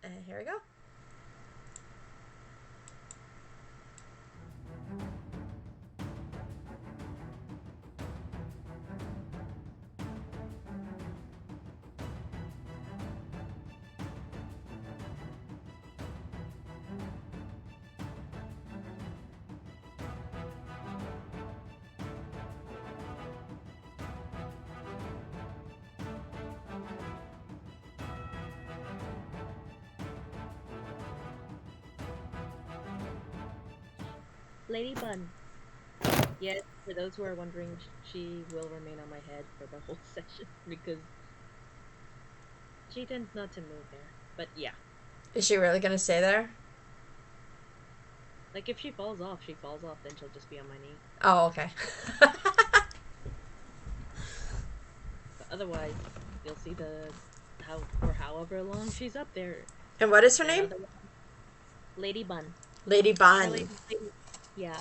And here we go. Lady Bun. Yes, for those who are wondering, she will remain on my head for the whole session because she tends not to move there. But yeah. Is she really gonna stay there? Like, if she falls off, then she'll just be on my knee. Oh, okay. But otherwise, you'll see for however long she's up there. And what is her name? Lady Bun. Lady Bun. Yeah,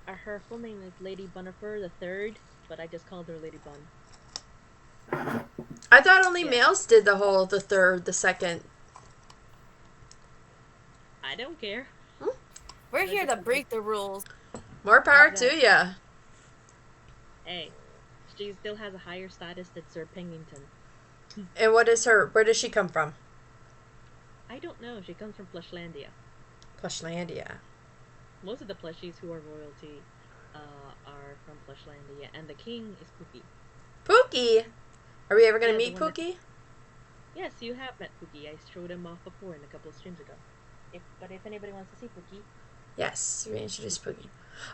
her full name is Lady Bunifer the Third, but I just called her Lady Bun. I thought only males did the third, the second. I don't care. We're here to break the rules. More power to ya. Hey, she still has a higher status than Sir Pennington. And where does she come from? I don't know. She comes from Plushlandia. Plushlandia. Most of the plushies who are royalty are from Plushlandia, and the king is Pookie. Pookie? Are we ever going to meet Pookie? Yes, you have met Pookie. I showed him off before in a couple of streams ago. But if anybody wants to see Pookie... Yes, we introduced Pookie.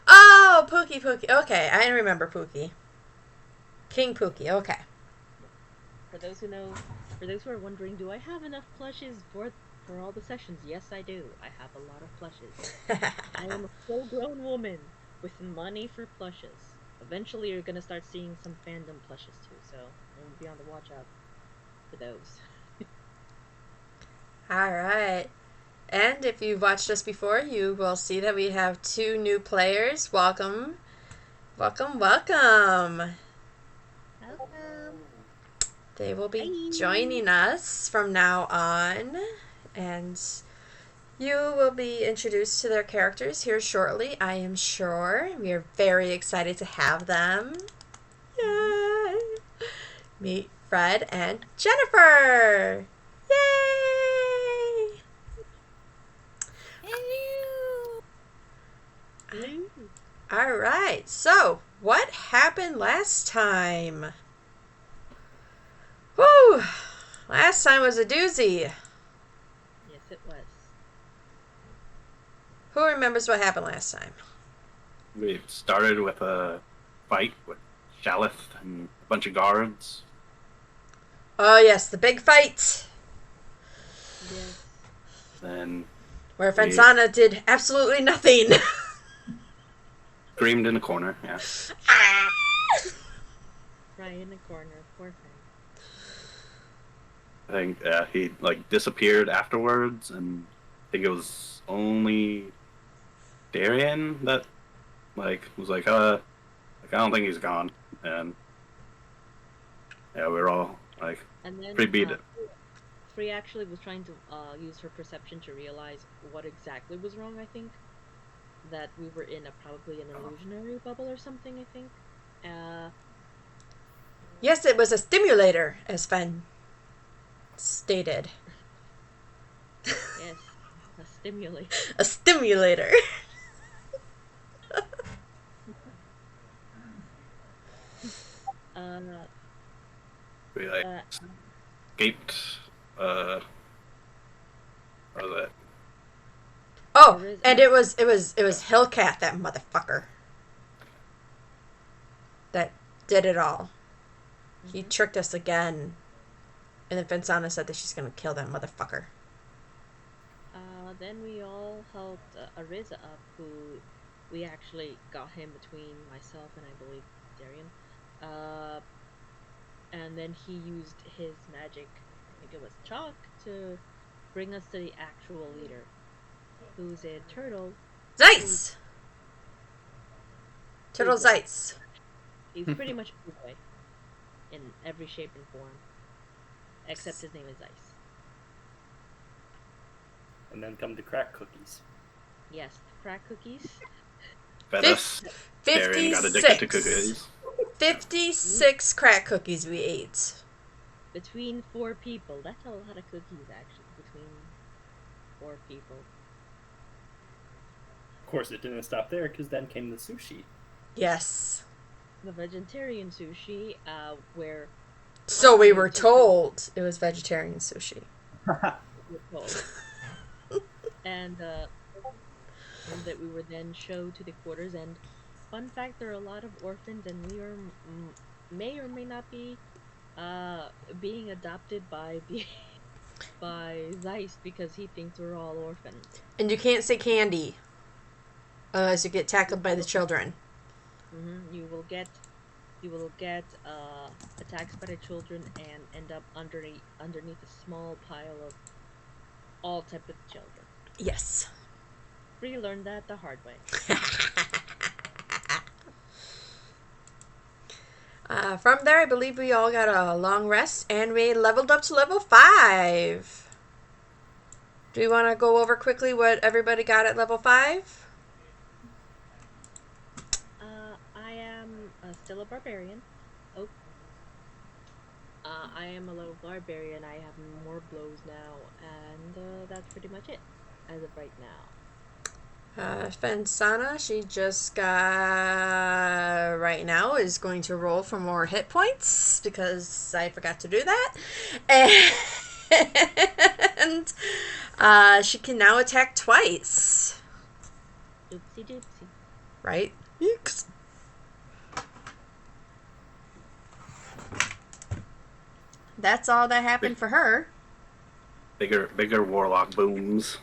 Oh, Pookie. Okay, I remember Pookie. King Pookie, okay. For those who are wondering, do I have enough plushes for all the sessions? Yes, I do. I have a lot of plushes. I am a full-grown woman with money for plushes. Eventually, you're going to start seeing some fandom plushes, too, so we'll be on the watch out for those. Alright. And if you've watched us before, you will see that we have 2 new players. Welcome. Welcome. They will be joining us from now on. And you will be introduced to their characters here shortly, I am sure. We are very excited to have them. Yay! Meet Fred and Jennifer! Yay! All right. So, what happened last time? Woo! Last time was a doozy. Yes, it was. Who remembers what happened last time? We started with a fight with Shalith and a bunch of guards. Oh, yes, the big fight. Yes. Then... where Fensana did absolutely nothing. Screamed in a corner, yeah. Right in the corner, poor friend. I think he disappeared afterwards, and I think it was only Daryien that was like, I don't think he's gone, and yeah, we were all and then, pretty beat it. Free actually was trying to use her perception to realize what exactly was wrong. I think that we were in probably an illusionary bubble or something. I think. Yes, it was a stimulator, as Fen stated. Yes, a stimulator. A stimulator. We escaped. What was it? Oh, and it was Hilkath, that motherfucker, that did it all. Mm-hmm. He tricked us again, and then Fensana said that she's gonna kill that motherfucker. Then we all helped Ariza up, who we actually got him between myself and I believe Daryien. And then he used his magic, I think it was chalk, to bring us to the actual leader, who's a turtle. Ziess! Turtle Ziess. He's pretty much a in every shape and form, except his name is Ziess. And then come the crack cookies. Yes, the crack cookies. Fed us. Daryien got addicted to 56. cookies. 56 crack cookies we ate. Between 4 people. That's a lot of cookies, actually. Between 4 people. Of course, it didn't stop there, because then came the sushi. Yes. The vegetarian sushi, where... So we were told it was vegetarian sushi. we're told. and that we were then showed to the quarters. And fun fact, there are a lot of orphans, and we are may or may not be being adopted by Ziess because he thinks we're all orphans. And you can't say candy, otherwise you get tackled by the children. Mm-hmm. You will get attacked by the children and end up underneath a small pile of all types of children. Yes. We learned that the hard way. From there, I believe we all got a long rest, and we leveled up to level 5. Do you want to go over quickly what everybody got at level 5? I am still a barbarian. Oh. I am a little barbarian. I have more blows now, and that's pretty much it as of right now. Fensana, she just got, right now, is going to roll for more hit points because I forgot to do that. And she can now attack twice. Oopsie doopsie. Right? Yeeks. That's all that happened for her. Bigger warlock booms.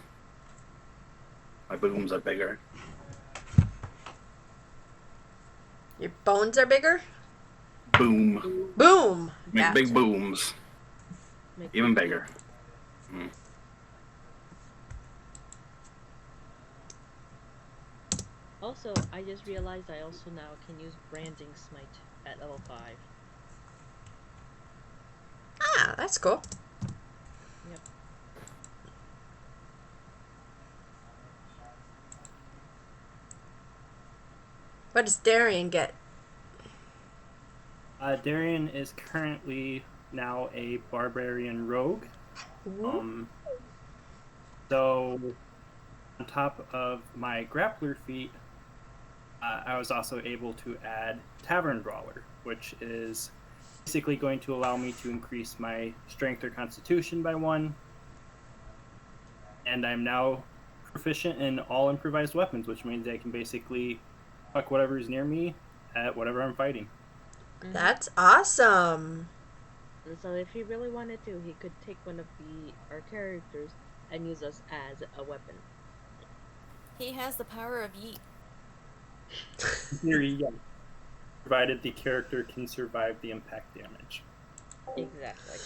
My booms are bigger. Your bones are bigger? Boom. Boom! Make Gotcha. big booms. Even bigger. Also, I just realized I also now can use branding smite at level 5. Ah, that's cool. Yep. What does Daryien get? Daryien is currently now a barbarian rogue. So, on top of my grappler feat, I was also able to add Tavern Brawler, which is basically going to allow me to increase my strength or constitution by 1. And I'm now proficient in all improvised weapons, which means I can basically fuck whatever's near me at whatever I'm fighting. That's awesome. And so if he really wanted to, he could take one of our characters and use us as a weapon. He has the power of yeet. In theory, yeah. Provided the character can survive the impact damage. Exactly.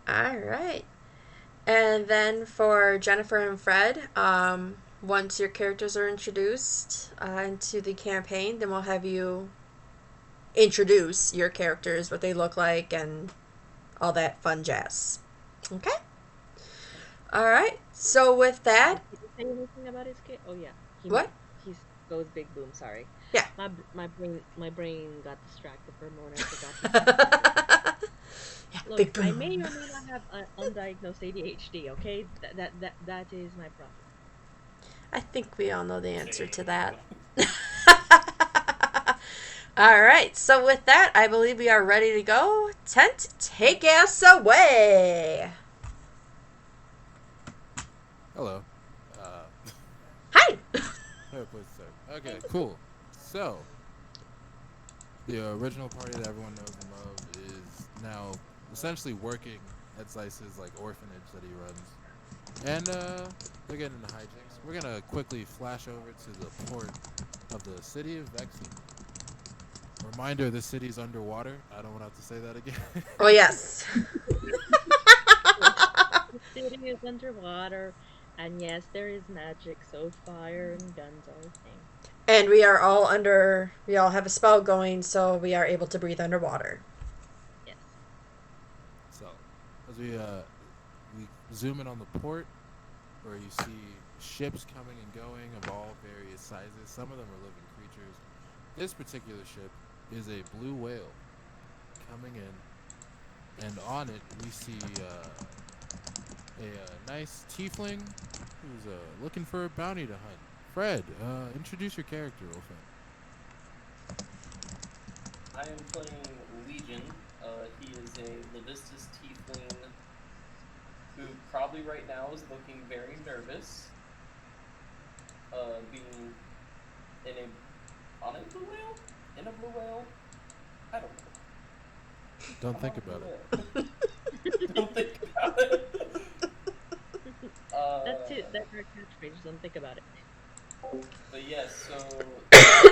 Alright. And then for Jennifer and Fred, once your characters are introduced into the campaign, then we'll have you introduce your characters, what they look like, and all that fun jazz. Okay? Alright. So with that... Did you say anything about his kid? Oh, yeah. What? He goes big boom, sorry. Yeah. My brain got distracted for a moment. I forgot. Yeah, Look, big boom. I may or may not have undiagnosed ADHD, okay? That is my problem. I think we all know the answer to that. Alright, so with that, I believe we are ready to go. Tent, take us away! Hello. Hi! Okay, cool. So, the original party that everyone knows and loves is now essentially working at Ziess's orphanage that he runs. And they're getting into hijinks. We're gonna quickly flash over to the port of the city of Vexxen. Reminder, this city's underwater. I don't want to have to say that again. Oh, yes. The city is underwater, and yes, there is magic, so fire and guns are a thing. And we all have a spell going, so we are able to breathe underwater. Yes. we zoom in on the port, where you see ships coming and going of all various sizes. Some of them are living creatures. This particular ship is a blue whale coming in, and on it we see a nice tiefling who's looking for a bounty to hunt. Fred, introduce your character real fast. I am playing Legion. He is a Levistus tiefling who probably right now is looking very nervous. Being on a blue whale? In a blue whale? I don't know. Don't think about it. Don't think about it. That's it. That's our catchphrase. Don't think about it. But yes, so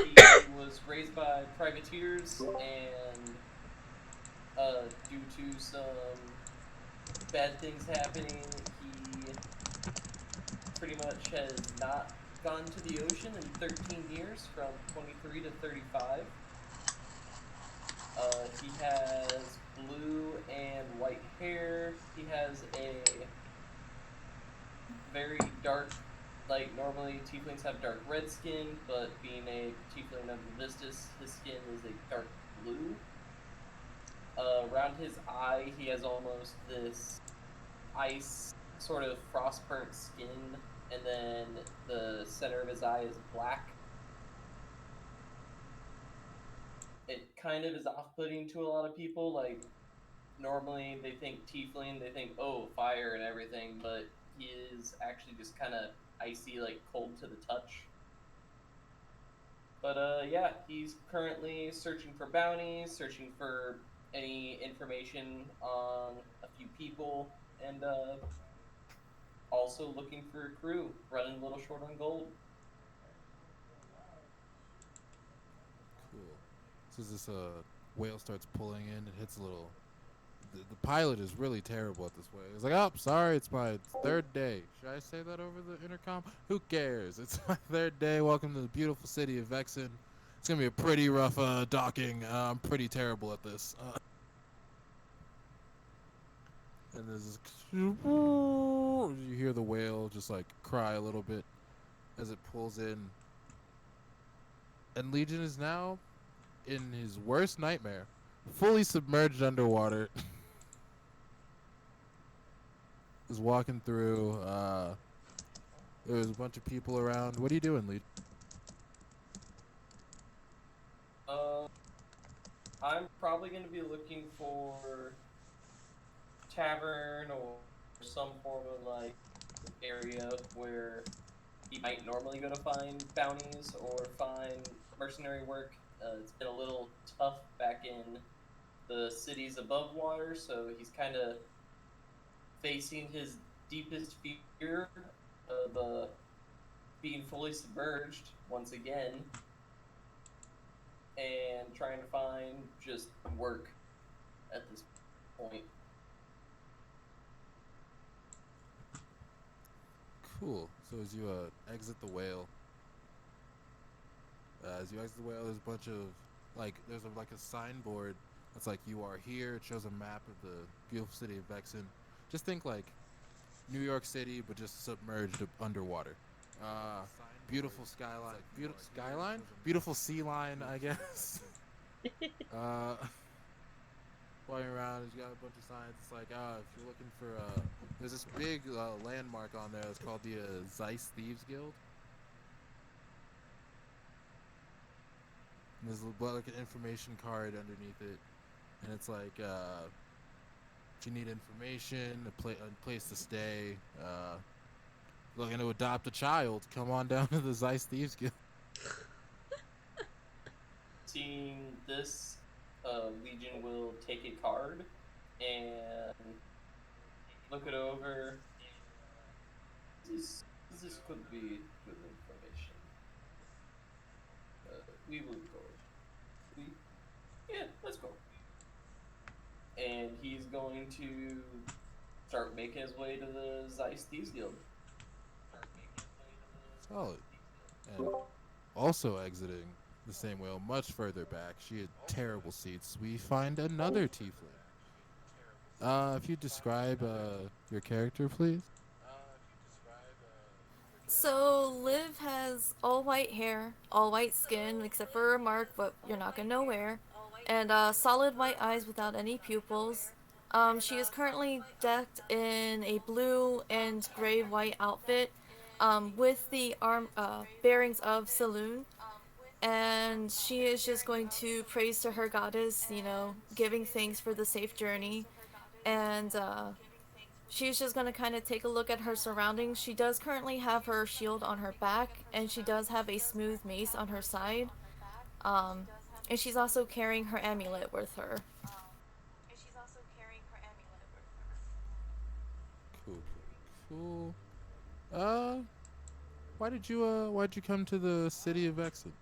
he was raised by privateers, and due to some bad things happening, he pretty much has not gone to the ocean in 13 years, from 23 to 35. He has blue and white hair. He has a very dark, like normally tieflings have dark red skin, but being a tiefling of Levistus, his skin is a dark blue. Around his eye, he has almost this ice, sort of frost-burnt skin, and then the center of his eye is black. It kind of is off-putting to a lot of people. Like, normally they think tiefling, they think, oh, fire and everything, but he is actually just kind of icy, like cold to the touch. But yeah, he's currently searching for bounties, searching for any information on a few people, and also looking for a crew, running a little short on gold. Cool. So as this whale starts pulling in, it hits a little. The pilot is really terrible at this way. He's like, "Oh, sorry, it's my third day." Should I say that over the intercom? Who cares? It's my third day. Welcome to the beautiful city of Vexxen. It's gonna be a pretty rough docking. I'm pretty terrible at this. And there's this. You hear the whale just like cry a little bit as it pulls in. And Legion is now in his worst nightmare, fully submerged underwater. Is walking through. There's a bunch of people around. What are you doing, Legion? I'm probably going to be looking for tavern or some form of like area where you might normally go to find bounties or find mercenary work. It's been a little tough back in the cities above water, so he's kind of facing his deepest fear of being fully submerged once again, and trying to find just work at this point. Cool. So as you exit the whale, there's a bunch of there's a signboard that's like, "You are here." It shows a map of the beautiful city of Vexxen. Just think like New York City, but just submerged underwater. Beautiful skyline, beautiful sea line, I guess. Flying around, he's got a bunch of signs. It's like, if you're looking for, there's this big landmark on there. It's called the Ziess Thieves Guild. And there's like an information card underneath it, and it's like, if you need information, a place to stay, looking to adopt a child, come on down to the Ziess Thieves Guild. Seeing this, Legion will take a card and look it over. This could be good information. We will go. Yeah, let's go. And he's going to start making his way to the Ziess Thieves Guild. Solid. And also exiting the same whale much further back, she had terrible seats. We find another tiefling. If you describe your character, please. So Liv has all white hair, all white skin except for a mark, but you're not gonna know where, and solid white eyes without any pupils. She is currently decked in a blue and gray white outfit, with the bearings of Saloon, and she is just going to praise to her goddess, giving thanks for the safe journey, and she's just gonna kind of take a look at her surroundings. She does currently have her shield on her back, and she does have a smooth mace on her side. Um, and she's also carrying her amulet with her. Cool, cool, cool. Why'd you come to the city of Vexxen?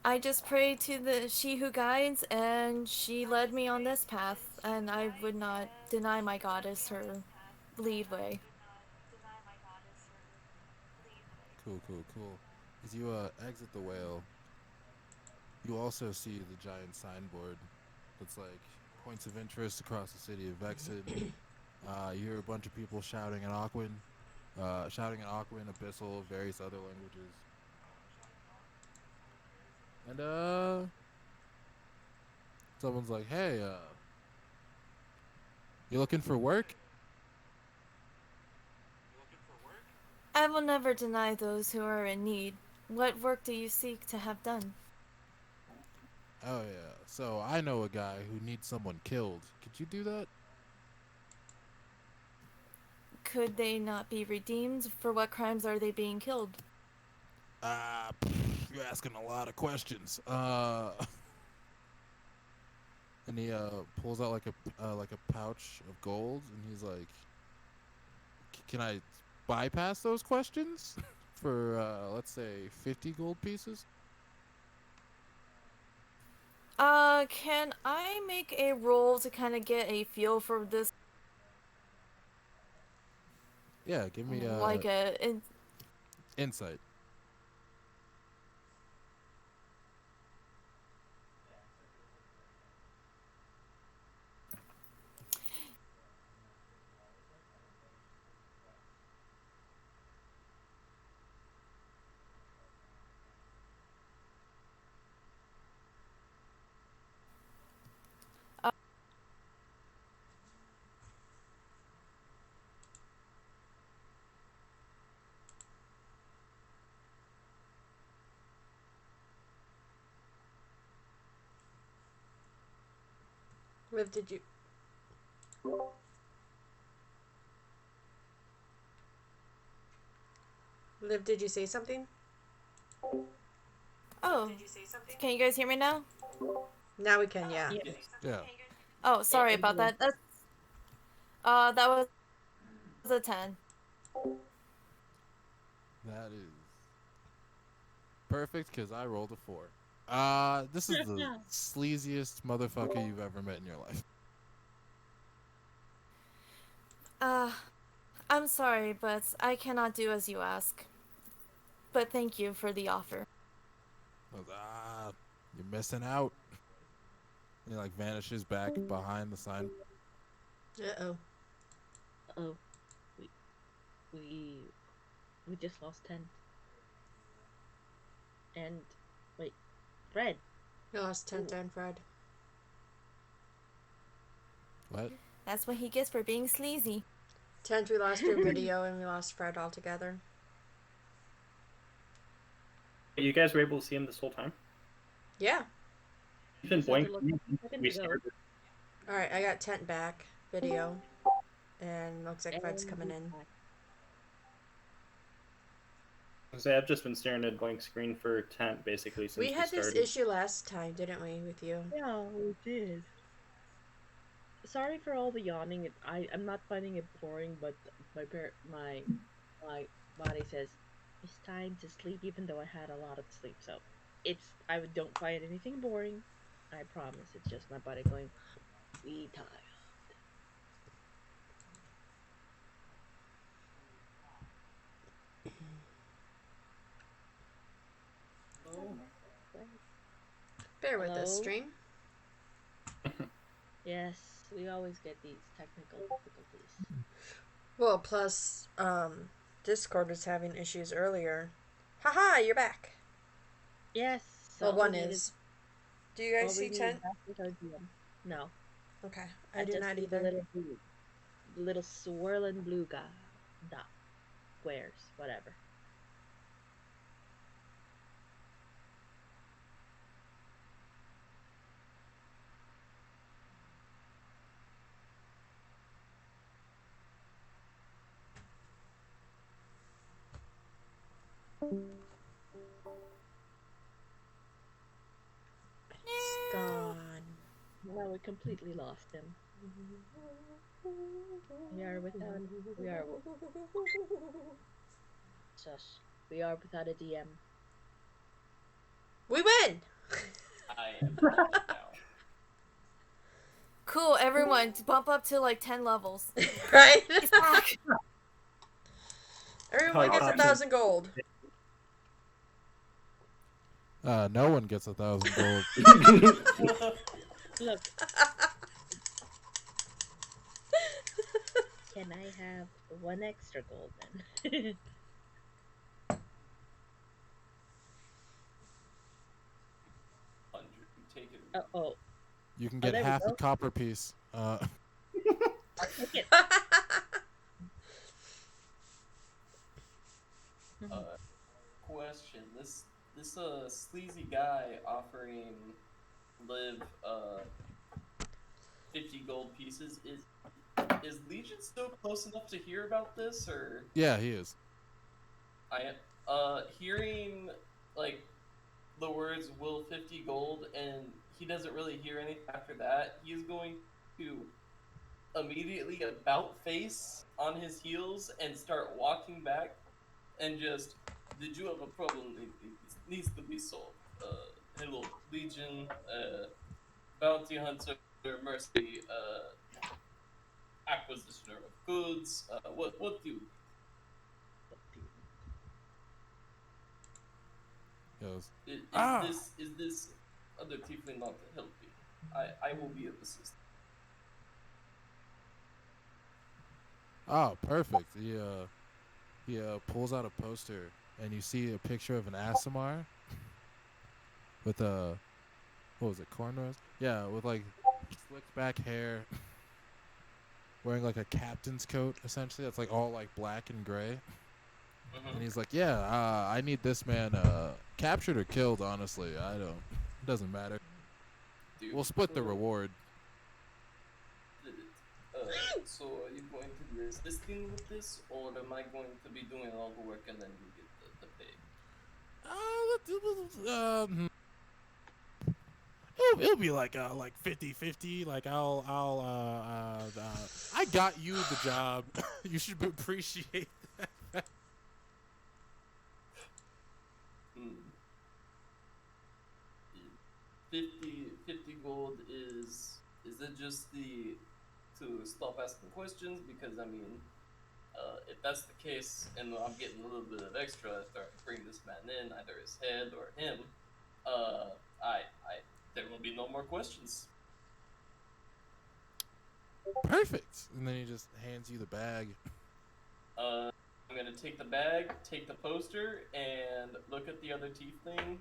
I just prayed to the she who guides, and she led me on this path, and I would not deny my goddess her lead way. Cool, cool, cool. As you exit the whale, you also see the giant signboard that's like points of interest across the city of Vexxen. You hear a bunch of people shouting in Aquan, Abyssal, various other languages. And someone's like, "Hey, you looking for work?" I will never deny those who are in need. What work do you seek to have done? Oh yeah. So I know a guy who needs someone killed. Could you do that? Could they not be redeemed? For what crimes are they being killed? You're asking a lot of questions. And he pulls out like a pouch of gold, and he's like, "Can I bypass those questions for let's say 50 gold pieces?" Can I make a roll to kind of get a feel for this? Yeah, give me Like insight. Liv, did you? Liv, did you say something? Oh, can you guys hear me now? Now we can, yeah. Yes. Yeah. Oh, sorry about that. That was a 10. That is perfect because I rolled a 4. This is the sleaziest motherfucker you've ever met in your life. I'm sorry, but I cannot do as you ask. But thank you for the offer. You're missing out. And he like vanishes back behind the sign. Uh-oh. Oh, we we we just lost 10. And wait, Fred. We lost Tent and Fred. What? That's what he gets for being sleazy. Tent, we lost your video, and we lost Fred altogether. You guys were able to see him this whole time? Yeah. He's been Sounded blanking. like seconds We ago. started. Alright, I got Tent back. Video. And looks like Fred's coming in. So I've just been staring at a blank screen for tent basically since We had this started. issue last time, didn't we, with you? Yeah, we did. Sorry for all the yawning. I'm not finding it boring, but my body says it's time to sleep, even though I had a lot of sleep. So I don't find anything boring. I promise. It's just my body going, we tired. Bear with Hello? us, stream. Yes, we always get these technical difficulties. Well, plus, Discord was having issues earlier. Haha, you're back. Yes. Well, all one we need is. Do you guys all we see need 10? is back with our DM. No, Okay, I I do just not see the either. little swirling blue guy, dot, squares, whatever. It's gone. Now we completely lost him. We are without. We are. Shush. We are without a DM. We win! I am now. Cool, everyone, bump up to like 10 levels. Right? He's back. Everyone gets Awesome. 1,000 gold. No one gets 1,000 gold. Look. Can I have 1 extra gold then? Take it. Oh. You can get there we half a go. copper piece. I'll take it. Question: This sleazy guy offering Liv 50 gold pieces is Legion still close enough to hear about this, or Yeah, he is. hearing like the words "will 50 gold" and he doesn't really hear anything after that, he's going to immediately about face on his heels and start walking back and just, did you have a problem? It needs to be solved. Hello, Legion, bounty hunter, mercenary, acquisitioner of goods. What do you? Goes. Is this other tiefling not to help you? I will be of assistance. Oh, perfect. He pulls out a poster, and you see a picture of an Asimar with what was it, cornrows? Yeah, with like slicked back hair, wearing like a captain's coat, essentially. That's like all like black and gray. And he's like, yeah, I need this man captured or killed, honestly. It doesn't matter. Dude, We'll split the reward. So are you going to be assisting with this, or am I going to be doing all the work and then you get the pay? It'll be like 50-50. Like I got you the job. You should appreciate that. 50 gold is it just to stop asking questions? Because I mean, if that's the case, and I'm getting a little bit of extra after I bring this man in, either his head or him, there will be no more questions. Perfect. And then he just hands you the bag. I'm gonna take the bag, take the poster, and look at the other tiefling.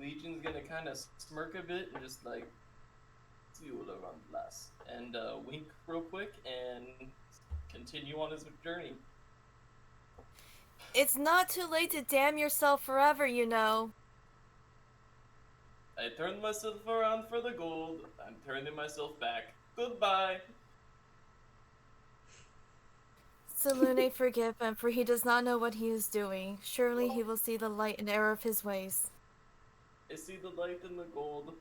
Legion's gonna kind of smirk a bit and just like, see you around last, and wink real quick and continue on his journey. It's not too late to damn yourself forever, you know. I turned myself around for the gold. I'm turning myself back. Goodbye. Salune, forgive him, for he does not know what he is doing. Surely he will see the light and error of his ways. I see the light in the gold.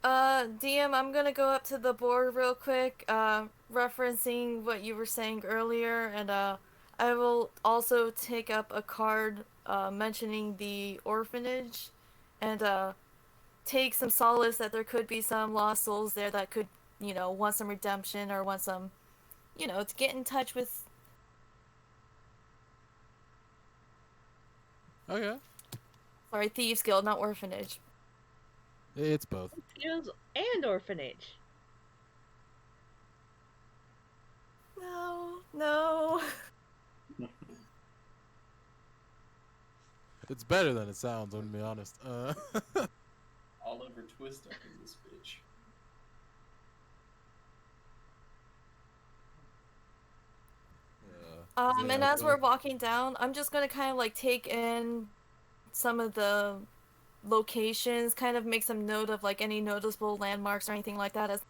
DM, I'm gonna go up to the board real quick, referencing what you were saying earlier, and I will also take up a card mentioning the orphanage, and take some solace that there could be some lost souls there that could, want some redemption or want some, to get in touch with. Okay. Sorry, Thieves Guild, not orphanage. It's both. Guilds and orphanage. No, no. It's better than it sounds, I'm gonna be honest. Oliver Twist up in this bitch. And as we're walking down, I'm just gonna kind of like take in some of the locations, kind of make some note of like any noticeable landmarks or anything like that. As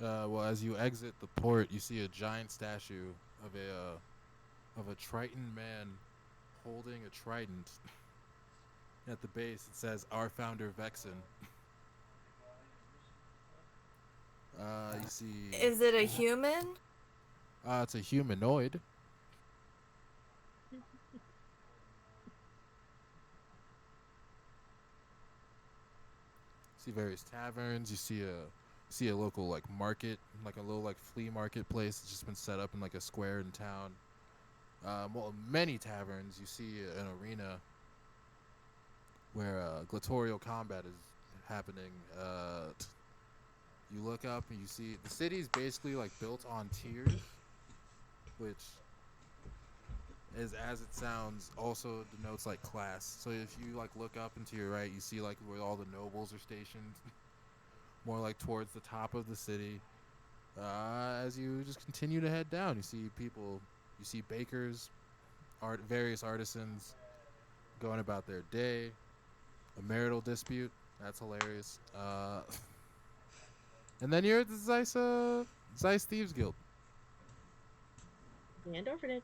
Well, as you exit the port, you see a giant statue of a Triton man holding a trident. At the base, it says, "Our founder Vexxen." You see. is it a human? It's a humanoid. See various taverns. You see a local like market, like a little like flea market place that's just been set up in like a square in town. Well, many taverns. You see an arena where gladiatorial combat is happening. You look up and you see the city's basically like built on tiers, which is, as it sounds, also denotes like class. So if you like look up and to your right, you see like where all the nobles are stationed, more like towards the top of the city. As you just continue to head down, you see people, you see bakers, various artisans going about their day. A marital dispute, that's hilarious. And then you're at the Ziess Thieves Guild. And orphanage.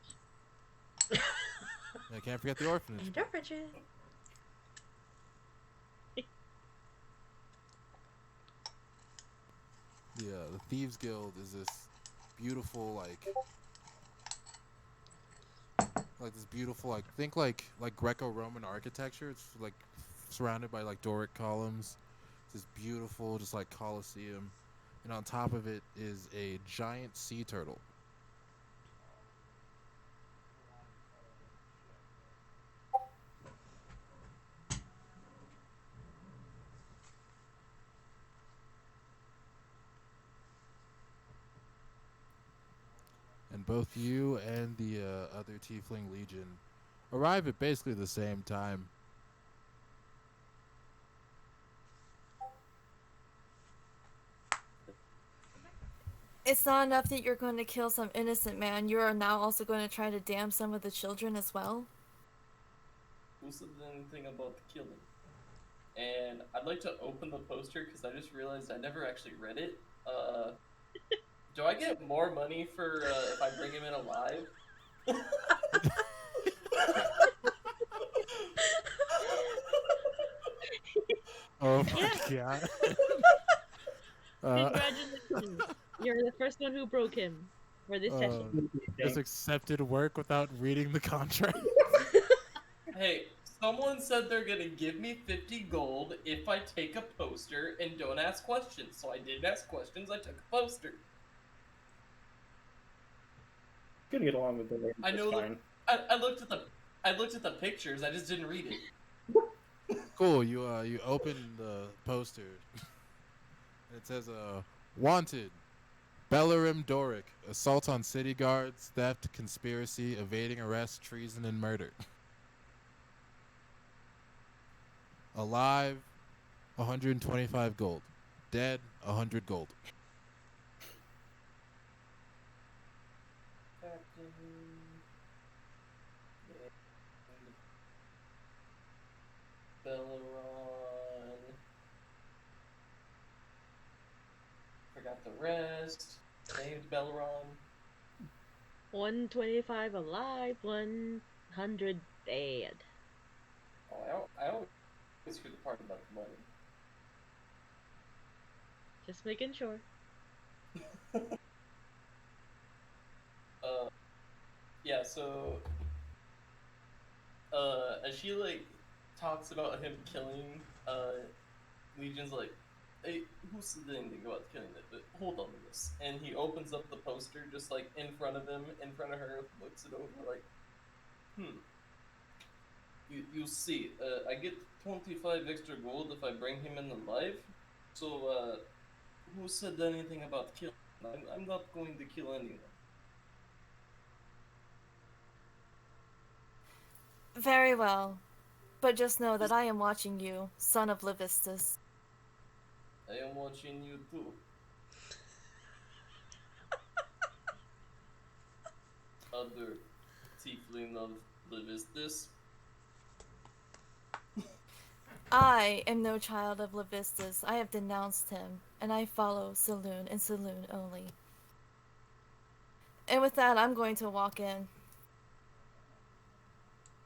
I can't forget the orphanage. And orphanage. The Thieves Guild is this beautiful this beautiful think like Greco-Roman architecture. It's like surrounded by like Doric columns. It's this beautiful just like Colosseum, and on top of it is a giant sea turtle. And both you and the other Tiefling Legion arrive at basically the same time. It's not enough that you're going to kill some innocent man. You are now also going to try to damn some of the children as well. Who said anything about the killing? And I'd like to open the poster because I just realized I never actually read it. Do I get more money for if I bring him in alive? Oh my god. Congratulations. You're the first one who broke him for this session. Just accepted work without reading the contract. Hey, someone said they're gonna give me 50 gold if I take a poster and don't ask questions. So I didn't ask questions, I took a poster. Gonna get along with it. I know fine. I looked at the pictures, I just didn't read it. Cool, you open the poster. It says wanted Bellerim Doric, assault on city guards, theft, conspiracy, evading arrest, treason, and murder. Alive, 125 gold. Dead, 100 gold. Belleron. Forgot the rest. Named Belleron. 125 alive, 100 dead. Oh, I always hear the part about the money. Just making sure. Yeah, so as she like talks about him killing Legion's like Hey, who said anything about killing it? But hold on to this. And he opens up the poster just like in front of him, in front of her, looks it over like, You see, I get 25 extra gold if I bring him in alive. So, who said anything about killing? I'm not going to kill anyone. Very well. But just know that I am watching you, son of Levistus. I am watching you too. Other tiefling of Levistus. I am no child of Levistus. I have denounced him, and I follow Saloon and Saloon only. And with that, I'm going to walk in.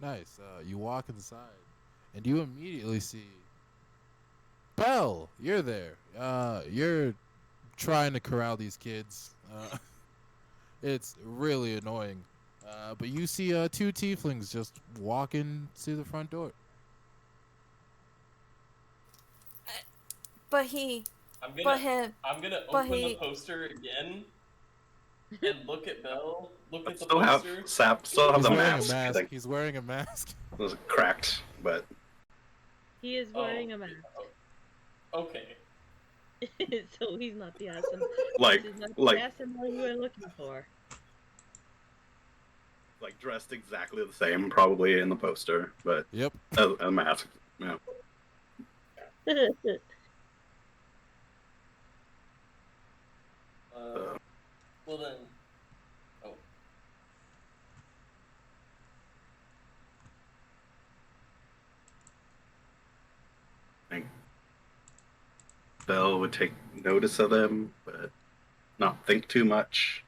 Nice. You walk inside, and you immediately see Belle. You're there. You're trying to corral these kids. It's really annoying. But you see two tieflings just walking to the front door. But he... I'm But him... gonna but open he- the poster again and look at Belle. Look at the Still have poster. still have He's the wearing mask. a I mask. think He's wearing a mask. it was cracked, but He is wearing a mask. Okay. So he's not the awesome. like This is not like the awesome one you were looking for. like dressed exactly the same, probably in the poster, but Yep. a mask. Yeah. Well then. Oh. I think Belle would take notice of them, but not think too much.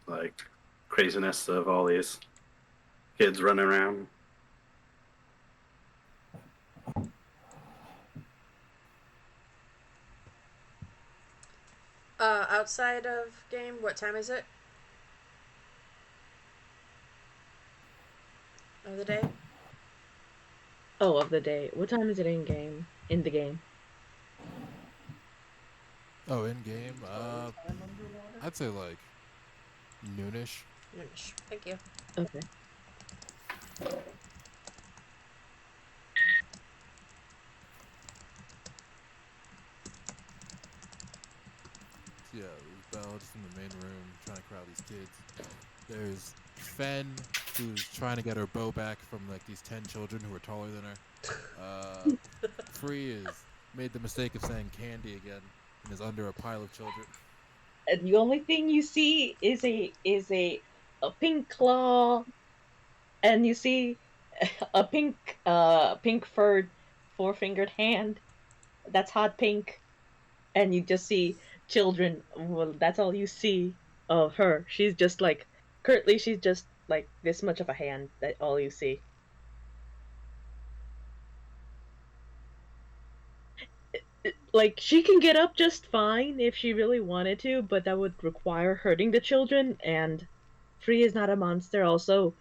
Like craziness of all these kids running around. Outside of game, what time is it? Of the day? Oh, of the day. What time is it in game? In the game. Oh, in game. I'd say like noonish. Noonish. Thank you. Okay. Yeah, there's Belle just in the main room trying to corral these kids. There's Fen, who's trying to get her bow back from like these 10 children who are taller than her. Free is made the mistake of saying candy again and is under a pile of children. And the only thing you see is a pink claw, and you see a pink furred 4-fingered hand. That's hot pink, and you just see children. Well, that's all you see of her. She's just like currently she's just like this much of a hand. That all you see. Like, she can get up just fine if she really wanted to, but that would require hurting the children, and Free is not a monster. Also,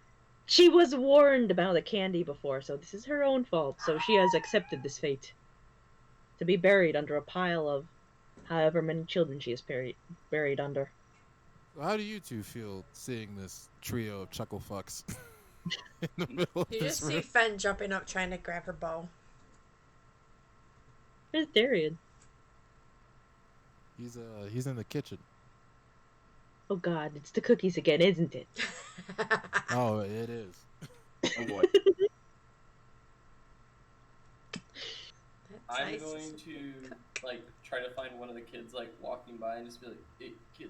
she was warned about the candy before, so this is her own fault, so she has accepted this fate. To be buried under a pile of however many children she is buried under. How do you two feel seeing this trio of chuckle fucks in the middle of You this just see room? Fen jumping up trying to grab her bow. Where's Daryien? He's in the kitchen. Oh god, it's the cookies again, isn't it? Oh, it is. Oh boy. That's I'm nice. going to like try to find one of the kids like walking by and just be like, "Hey, kid,"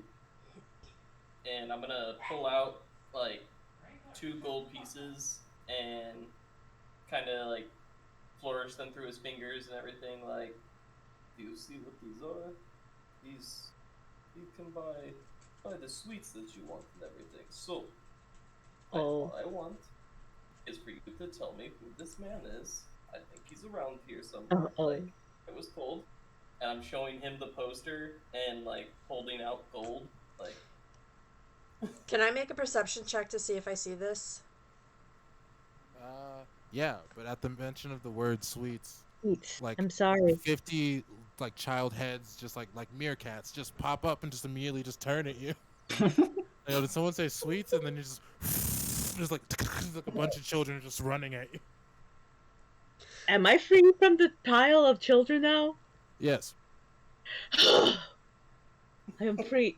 and I'm gonna pull out like 2 gold pieces and kind of like flourish them through his fingers and everything. Like, do you see what these are? These you can buy the sweets that you want and everything. So, all I want is for you to tell me who this man is. I think he's around here somewhere. Like I was told, and I'm showing him the poster and like holding out gold. Like, Can I make a perception check to see if I see this? Yeah, but at the mention of the word sweets, like I'm sorry. 50 like child heads, just like meerkats, just pop up and just immediately just turn at you. Did someone say sweets? And then you just like a bunch of children just running at you. Am I free from the pile of children now? Yes. I am free.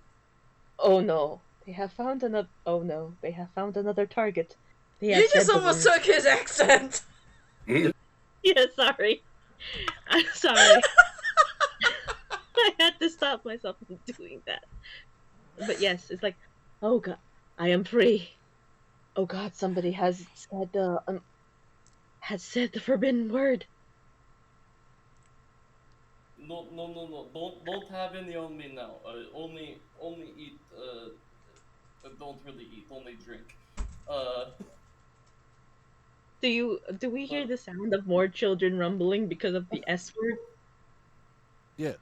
Oh no. They have found another. Oh no. They have found another target. You just almost took his accent. Yeah, sorry. I'm sorry. I had to stop myself from doing that. But yes, it's like, oh god, I am free. Oh god, somebody has said the forbidden word. No. Don't have any on me now. Only eat. Don't really eat. Only drink. Do we hear the sound of more children rumbling because of the S word? Yeah.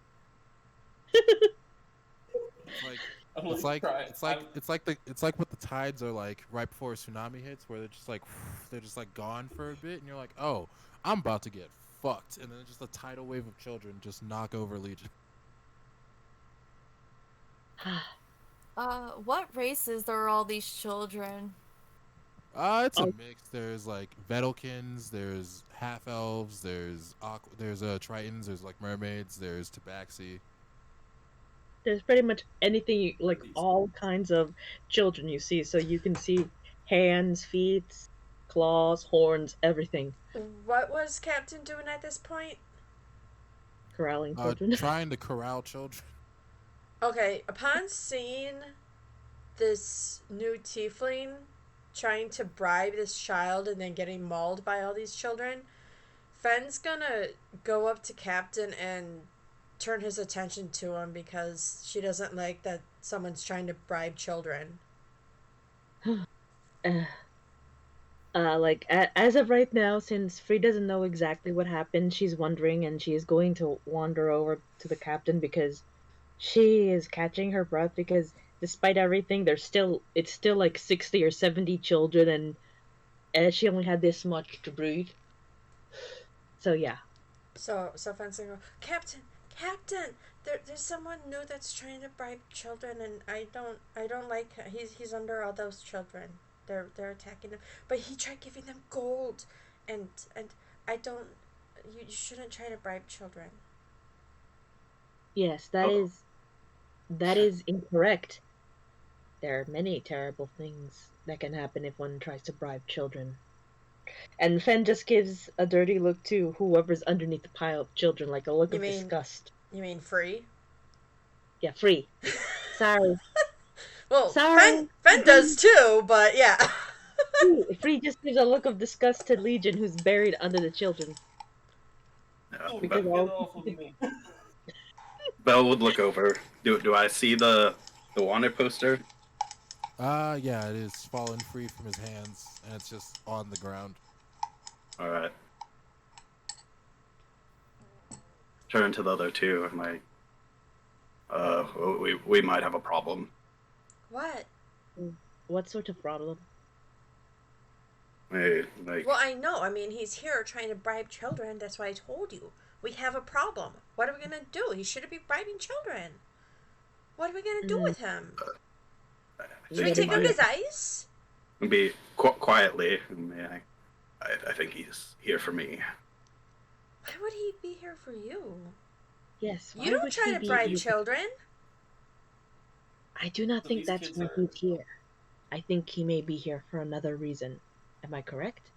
It's like what the tides are like right before a tsunami hits, where they're just like gone for a bit, and you're like, oh, I'm about to get fucked, and then just a tidal wave of children just knock over Legion. What races are all these children? It's a mix. There's like Vedalkins, there's half elves, there's tritons, there's like mermaids, there's tabaxi. There's pretty much anything, like all kinds of children you see. So you can see hands, feet, claws, horns, everything. What was Captain doing at this point? Corralling children. Trying to corral children. Okay, upon seeing this new tiefling trying to bribe this child and then getting mauled by all these children, Fenn's gonna go up to Captain and turn his attention to him because she doesn't like that someone's trying to bribe children. As of right now, since Free doesn't know exactly what happened, she's wondering, and she is going to wander over to the captain because she is catching her breath, because despite everything, it's still like 60 or 70 children, and she only had this much to breathe. So yeah. So Fenn's gonna go, Captain, there's someone new that's trying to bribe children, and I don't like he's under all those children. They're attacking him, but he tried giving them gold, and I don't. You shouldn't try to bribe children. Yes, that is incorrect. There are many terrible things that can happen if one tries to bribe children. And Fen just gives a dirty look to whoever's underneath the pile of children, like a look of disgust. You mean Free? Yeah, Free. Sorry. Well, Sorry. Fen does too, but yeah. Free just gives a look of disgust to Legion, who's buried under the children. Yeah, Get off of me. Belle would look over. Do I see the wanted poster? Yeah, it is fallen free from his hands, and it's just on the ground. All right. Turn to the other two. I'm like, we might have a problem. What? What sort of problem? Well, I know. I mean, he's here trying to bribe children. That's why I told you. We have a problem. What are we going to do? He shouldn't be bribing children. What are we going to do with him? Should we take him to Ziess? Be quietly. I think he's here for me. Why would he be here for you? Yes. You don't try to bribe children. I do not think that's why he's here. I think he may be here for another reason. Am I correct?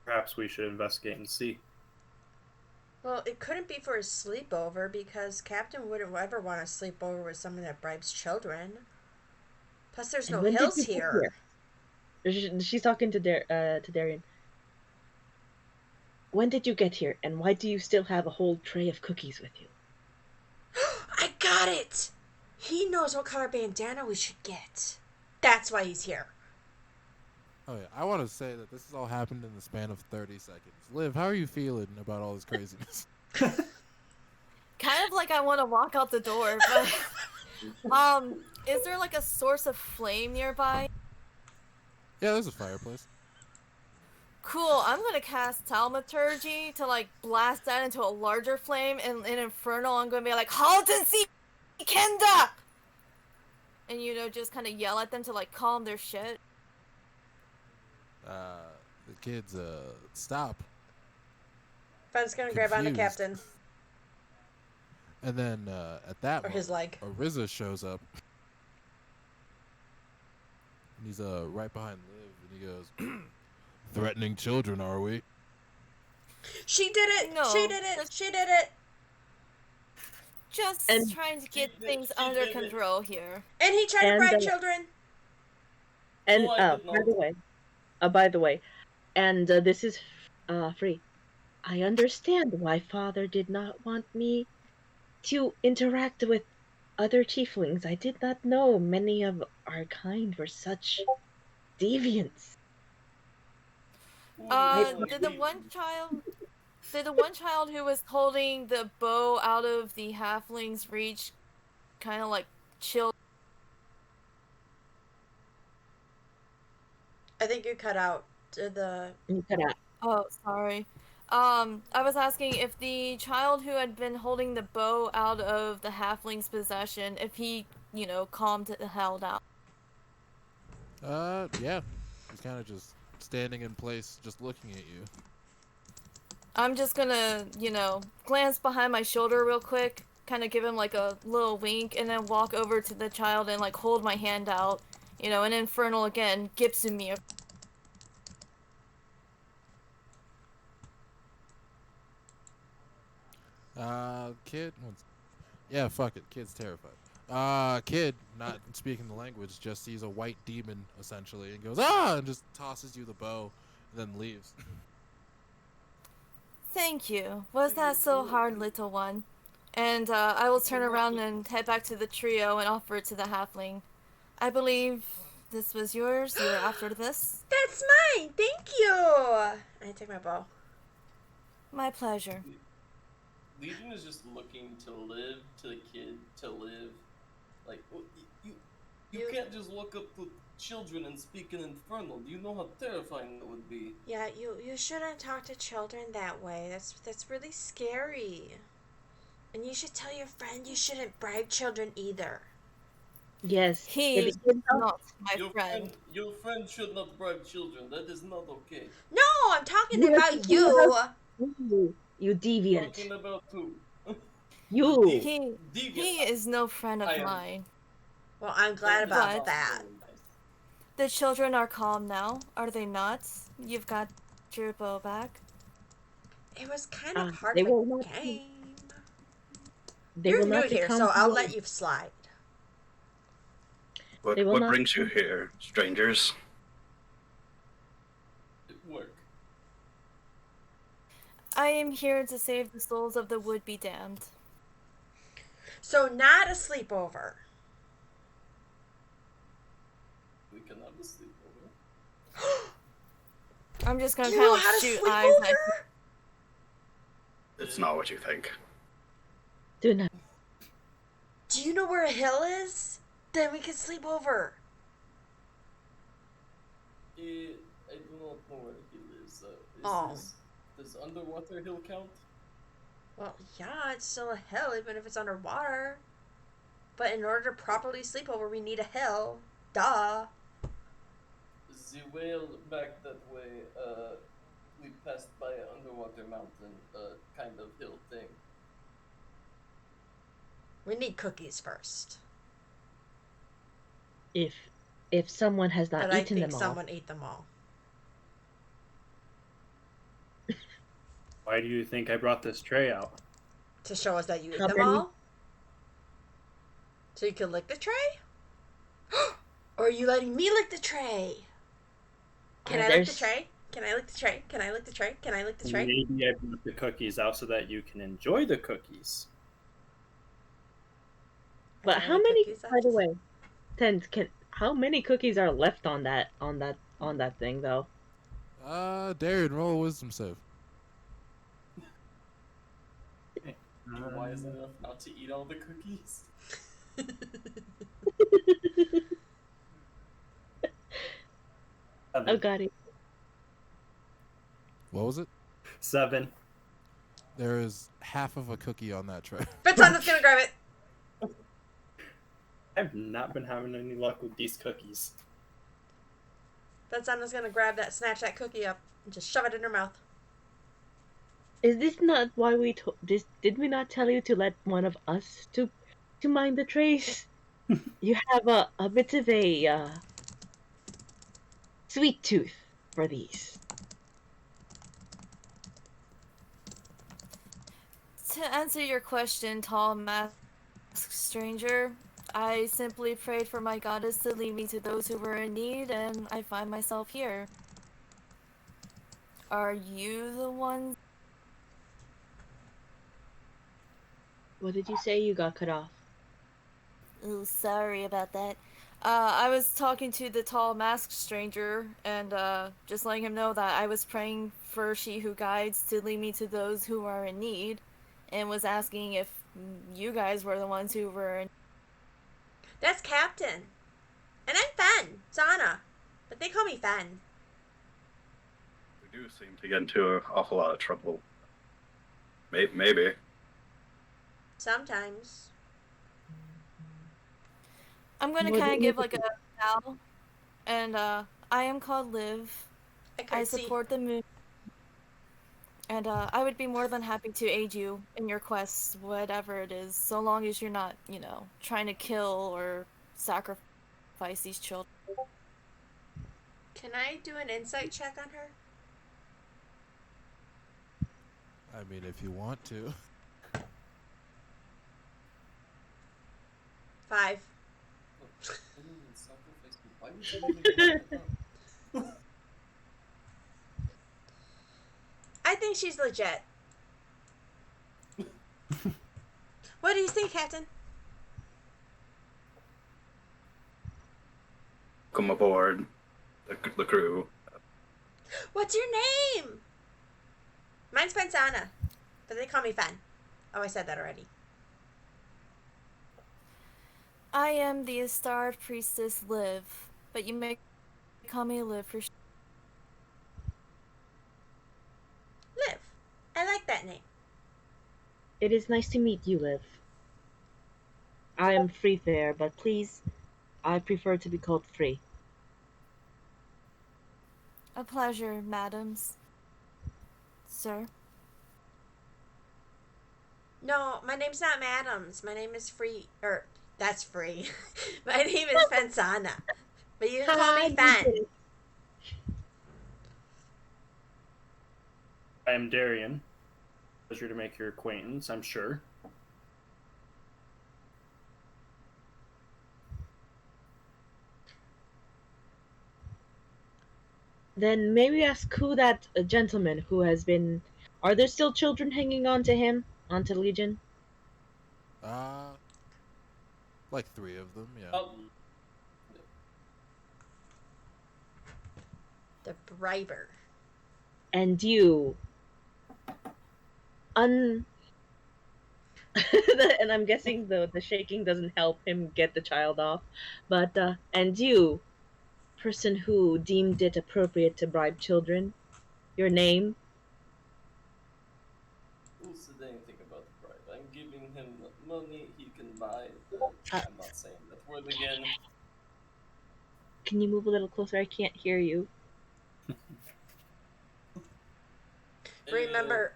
Perhaps we should investigate and see. Well, it couldn't be for a sleepover because Captain wouldn't ever want to sleep over with someone that bribes children. Plus, there's no hills here. She's talking to Daryien. When did you get here, and why do you still have a whole tray of cookies with you? I got it! He knows what color bandana we should get. That's why he's here. Oh yeah, I want to say that this has all happened in the span of 30 seconds. Liv, how are you feeling about all this craziness? Kind of like I want to walk out the door, but is there like a source of flame nearby? Yeah, there's a fireplace. Cool, I'm gonna cast Thaumaturgy to, like, blast that into a larger flame, and in Infernal, I'm gonna be like, Halt and see Kenda! And, you know, just kind of yell at them to, like, calm their shit. The kids, stop. Fen's gonna grab on the Confused. captain. And then, at that Or moment, his leg. Ariza shows up. And he's, right behind Liv, and he goes, threatening children, are we? She did it! No, She did it! that's- She did it! Just And- trying to get things she under did it. control here. And he tried to And, bribe children! And No, I did by not. the way, and this is free. I understand why Father did not want me to interact with other tieflings. I did not know many of our kind were such deviants. Did the one child who was holding the bow out of the halfling's reach kind of, like, chill? I think you cut out the... You could have. Oh, sorry. I was asking if the child who had been holding the bow out of the halfling's possession, if he, you know, calmed the hell down. Yeah. He's kind of just standing in place, just looking at you. I'm just gonna, you know, glance behind my shoulder real quick, kind of give him, like, a little wink, and then walk over to the child and, like, hold my hand out. You know, and Infernal again, gibson me. Kid. Yeah, fuck it. Kid's terrified. Kid, not speaking the language, just sees a white demon essentially and goes and just tosses you the bow, and then leaves. Thank you. Was that so hard, little one? And I will turn around and head back to the trio and offer it to the halfling. I believe this was yours. You were after this. That's mine! Thank you! I take my bow. My pleasure. Legion is just looking to live, to the kid, to live. Like, you can't just look up to children and speak in Infernal. Do you know how terrifying that would be? Yeah, you shouldn't talk to children that way. That's really scary. And you should tell your friend you shouldn't bribe children either. Yes. He if is it didn't help- not my friend. Your friend should not bribe children. That is not okay. No, I'm talking Yes, about you! You deviant. Talking about who? You. He is no friend of I am. mine. Well, I'm glad about But- that. The children are calm now, are they not? You've got your bow back. It was kind of part they of will the not- game. They You're will new not here, become so I'll one. let you slide. What They will not- brings you here, strangers? Work. I am here to save the souls of the would-be damned. So not a sleepover. We can have a sleepover. I'm just Do gonna you kind know of how to shoot sleep eyes at over? It's not what you think. Do not. Do you know where a hill is? Then we can sleep over. I do not know where he lives. Oh. Does Underwater Hill count? Well, yeah, it's still a hill, even if it's underwater. But in order to properly sleep over, we need a hill. Duh. The whale back that way, we passed by an underwater mountain, kind of hill thing. We need cookies first. If someone has not But I eaten think them someone ate them all. Why do you think I brought this tray out? To show us that you ate How them many- all? So you can lick the tray? Or are you letting me lick the tray? Can I lick the there's- tray? Can I lick the tray? Can I lick the tray? Can I lick the tray? Maybe I brought the cookies out so that you can enjoy the cookies. But Can I how lick many? cookies? By the way, how many cookies are left on that thing though? Daryien, roll a wisdom save. Why is it enough not to eat all the cookies? Oh, got it. What was it? 7. There is half of a cookie on that tray. Vexxen's gonna grab it. I've not been having any luck with these cookies. Vexxen's gonna grab that, snatch that cookie up, and just shove it in her mouth. Is this not why we did we not tell you to let one of us to mind the trays? You have a bit of a sweet tooth for these. To answer your question, tall masked stranger, I simply prayed for my goddess to lead me to those who were in need, and I find myself here. Are you the ones? What did you say? You got cut off. Oh, sorry about that. I was talking to the tall masked stranger, and just letting him know that I was praying for she who guides to lead me to those who are in need, and was asking if you guys were the ones who were in... That's Captain. And I'm Fen, Sana. But they call me Fen. We do seem to get into an awful lot of trouble. Maybe. Sometimes. I'm gonna kind of give like a bow, and I am called Liv. I support the moon, and I would be more than happy to aid you in your quests, whatever it is, so long as you're not, you know, trying to kill or sacrifice these children. Can I do an insight check on her? I mean, if you want to. 5. Why would you even I think she's legit. What do you think, Captain? Come aboard the crew. What's your name? Mine's Pensana, but they call me Fen. Oh, I said that already. I am the starred priestess Liv, but you may call me Liv for Liv. I like that name. It is nice to meet you, Liv. I am Freefair, but please, I prefer to be called Free. a pleasure, madams. Sir? No, my name's not Madams. My name is Free. That's Free. My name is Pensana. But you can call me Fen. I am Daryien. Pleasure to make your acquaintance, I'm sure. Then may we ask who that gentleman who has been... Are there still children hanging on to him? Onto Legion? Like 3 of them, yeah. Oh, The briber. And you... And I'm guessing the shaking doesn't help him get the child off. But, and you, person who deemed it appropriate to bribe children, your name? who said anything about the bribe? I'm giving him money he can buy. I'm not saying that word again. Can you move a little closer? I can't hear you. Remember,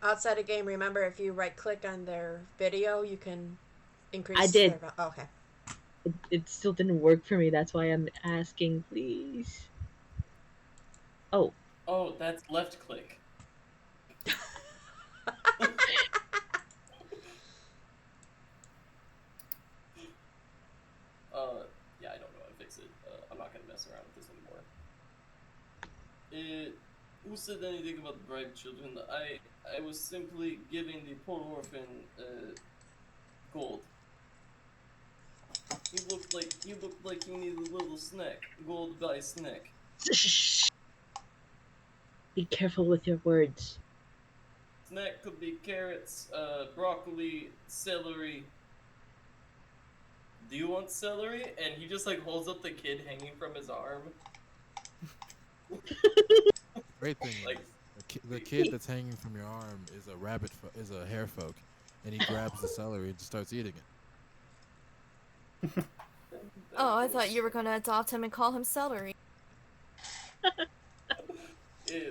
outside of game, remember if you right click on their video, you can increase I did. Oh, okay. It still didn't work for me. That's why I'm asking, please. Oh. Oh, that's left click. Yeah, I don't know how to fix it. I'm not gonna mess around with this anymore. Who said anything about the bribe children? I was simply giving the poor orphan gold. He looked like he needed a little snack. Gold buy snack. Be careful with your words. Snack could be carrots, broccoli, celery. Do you want celery? And he just like holds up the kid hanging from his arm. Great thing Like- is, the kid that's hanging from your arm is a hair folk, and he grabs the celery and just starts eating it. Oh, I thought you were gonna adopt him and call him Celery.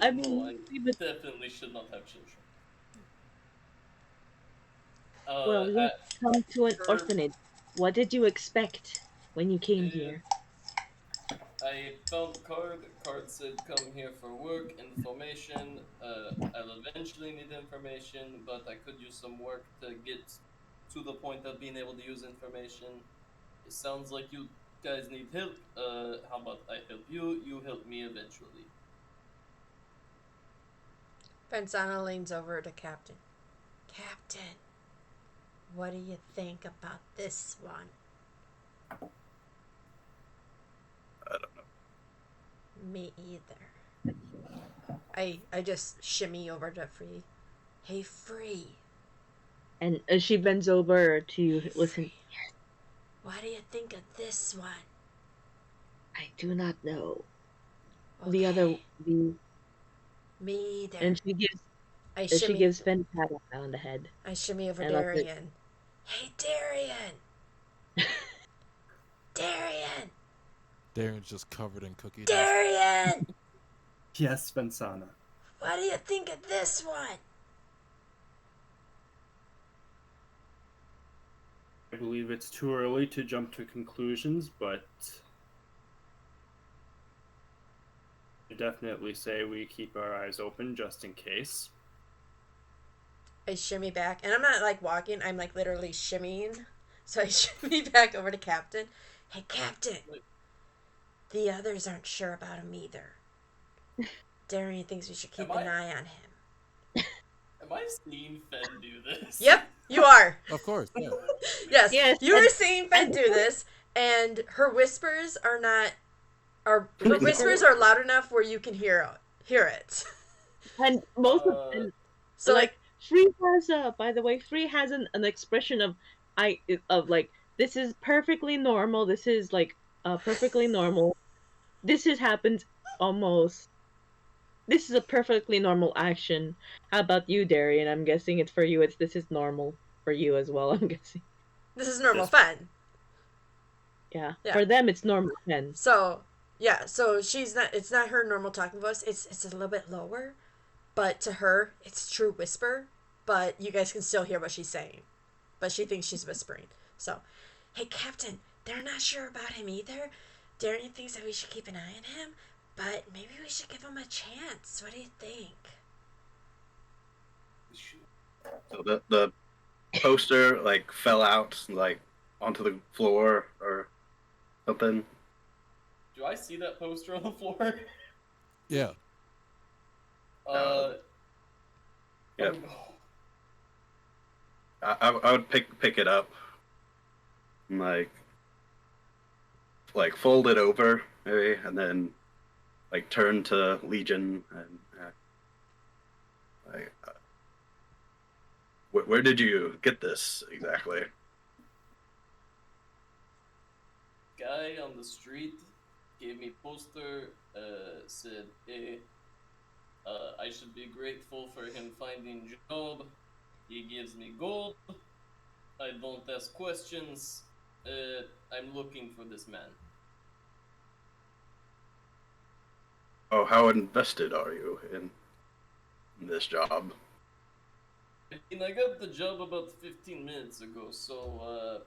I No, mean, I definitely should not have children. well, you come to an Herb- orphanage. What did you expect when you came here? I found a card. The card said, "Come here for work, information. I'll eventually need information, but I could use some work to get to the point of being able to use information. It sounds like you guys need help. How about I help you? You help me eventually." Benzana leans over to Captain. Captain, what do you think about this one? I don't know. Me either. I just shimmy over to Free. Hey, Free. And as she bends over to listen, Free. What do you think of this one? I do not know. Okay. The Me either. and she gives Finn a pat on the head. I shimmy over and lets it- Daryien. Hey, Daryien. Daryien. Darren's just covered in cookie dust. Daryien. Yes, Bensana. What do you think of this one? I believe it's too early to jump to conclusions, but I definitely say we keep our eyes open just in case. I shimmy back, and I'm not like walking, I'm like literally shimmying. So I shimmy back over to Captain. Hey, Captain. The others aren't sure about him either. Daryien thinks we should keep an eye on him. Am I seeing Fen do this? Yep, you are. Of course, yeah. Yes, you are seeing Fen do this, and her whispers are not. Her whispers are loud enough where you can hear it. And most of So like Free has by the way, Free has an expression of this is perfectly normal. This is like perfectly normal. This has happened almost. This is a perfectly normal action. How about you, Daryien? I'm guessing it's for you. This is normal for you as well. I'm guessing. This is normal fun. Yeah. For them, it's normal fun. So yeah, so she's not. It's not her normal talking voice. It's a little bit lower, but to her, it's true whisper. But you guys can still hear what she's saying, but she thinks she's whispering. So, hey, Captain, they're not sure about him either. Daryien thinks that we should keep an eye on him, but maybe we should give him a chance. What do you think? So the poster like fell out like onto the floor or something. Do I see that poster on the floor? Yeah. Yeah. I would pick it up and like fold it over maybe, and then like turn to Legion and where did you get this exactly? Guy on the street gave me poster, said, hey, I should be grateful for him finding job. He gives me gold. I don't ask questions. I'm looking for this man. Oh, how invested are you in this job? I mean, I got the job about 15 minutes ago, so,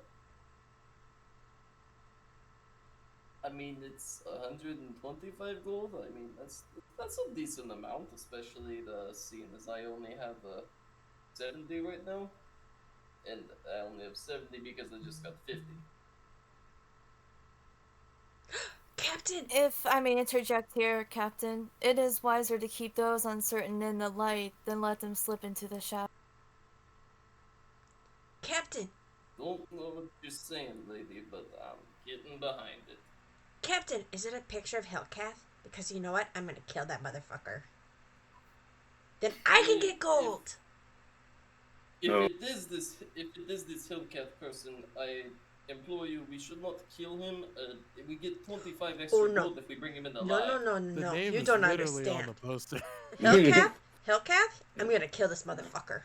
I mean, it's 125 gold. I mean, that's a decent amount, especially seeing as I only have 70 right now, and I only have 70 because I just got 50. Captain! If I may interject here, Captain, it is wiser to keep those uncertain in the light than let them slip into the shadow. Captain! Don't know what you're saying, lady, but I'm getting behind it. Captain, is it a picture of Hilkath? Because you know what? I'm gonna kill that motherfucker. Then I can get gold! If No. it is this Hilkath person, I implore you, we should not kill him. We get 25 extra Oh, no. gold if we bring him in alive. No. The name You is don't literally on understand. the poster. Hilkath Hilkath? I'm gonna kill this motherfucker.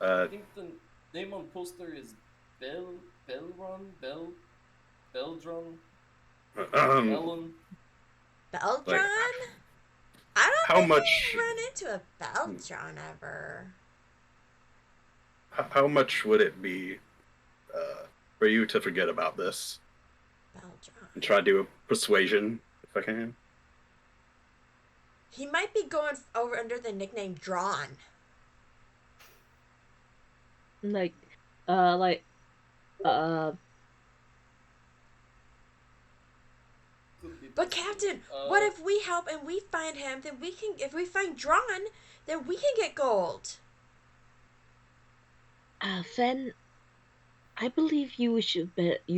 I think the name on poster is Belron? Beldron? Bellon? Beldron? Like, I don't how think much? I've run into a Beldron ever. How much would it be for you to forget about this Beldron. and try to do a persuasion if I can? He might be going over under the nickname Drawn. Like, But Captain, what if we help and we find him? Then we can. If we find Drawn, then we can get gold. Fen, I believe you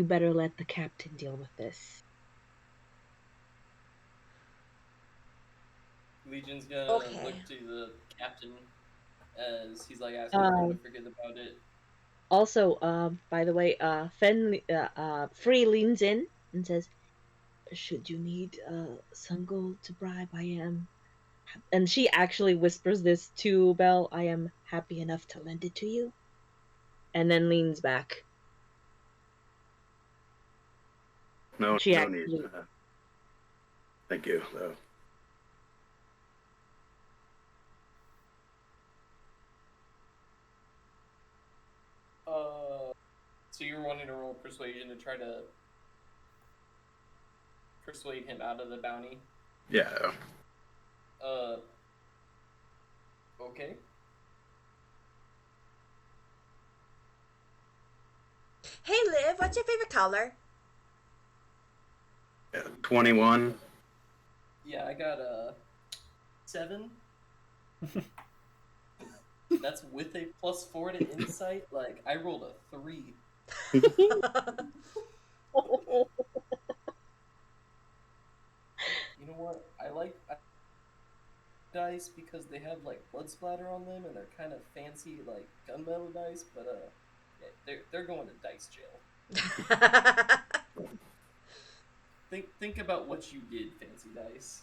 better let the captain deal with this. Legion's gonna Okay. look to the captain as he's like asking him to forget about it. Also, by the way, Free leans in and says, "Should you need some gold to bribe, I am." And she actually whispers this to Belle. "I am happy enough to lend it to you." And then leans back. No, She no actually- need. Thank you, though. So you were wanting to roll persuasion to try to persuade him out of the bounty? Yeah. Okay. Hey, Liv, what's your favorite color? 21. Yeah, I got a 7. That's with a +4 to insight. Like, I rolled a 3. You know what? I like dice because they have like blood splatter on them and they're kind of fancy, like gunmetal dice. But yeah, they're going to dice jail. Think about what you did, fancy dice.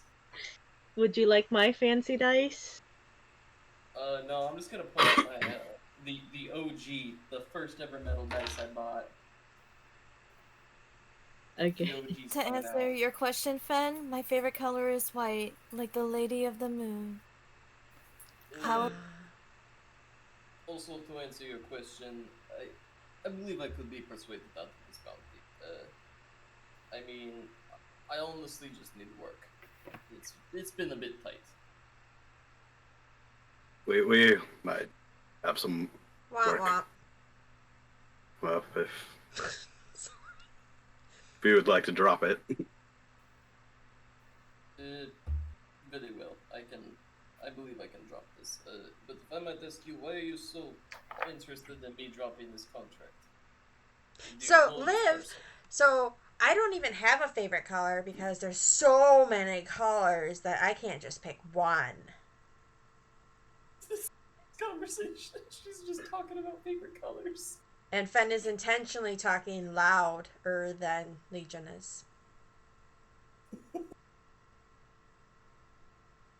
Would you like my fancy dice? No, I'm just gonna pull out my the OG, the first ever metal dice I bought. Okay. The OG's To coming answer out. your question, Fen, my favorite color is white, like the Lady of the Moon. How- Also, to answer your question, I believe I could be persuaded out of this bounty. I mean, I honestly just need work. It's been a bit tight. We might have some Womp work. womp. Well, if you would like to drop it. Very well. I believe I can drop this. But if I might ask you, why are you so interested in me dropping this contract? Do you So, know this Liv, person? so I don't even have a favorite color because there's so many colors that I can't just pick one. This conversation, she's just talking about favorite colors. And Fen is intentionally talking louder than Legion is.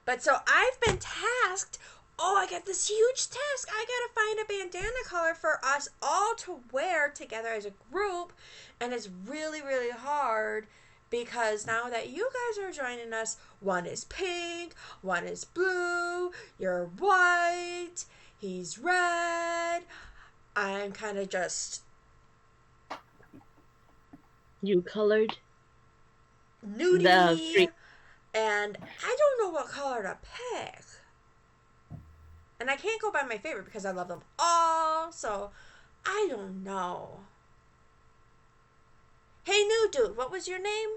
But so I've been tasked. Oh, I got this huge task. I gotta find a bandana color for us all to wear together as a group. And it's really, really hard because now that you guys are joining us, one is pink, one is blue, you're white, he's red. I'm kind of just You colored? nudity. And I don't know what color to pick. And I can't go by my favorite because I love them all. So I don't know. Hey, new dude, what was your name?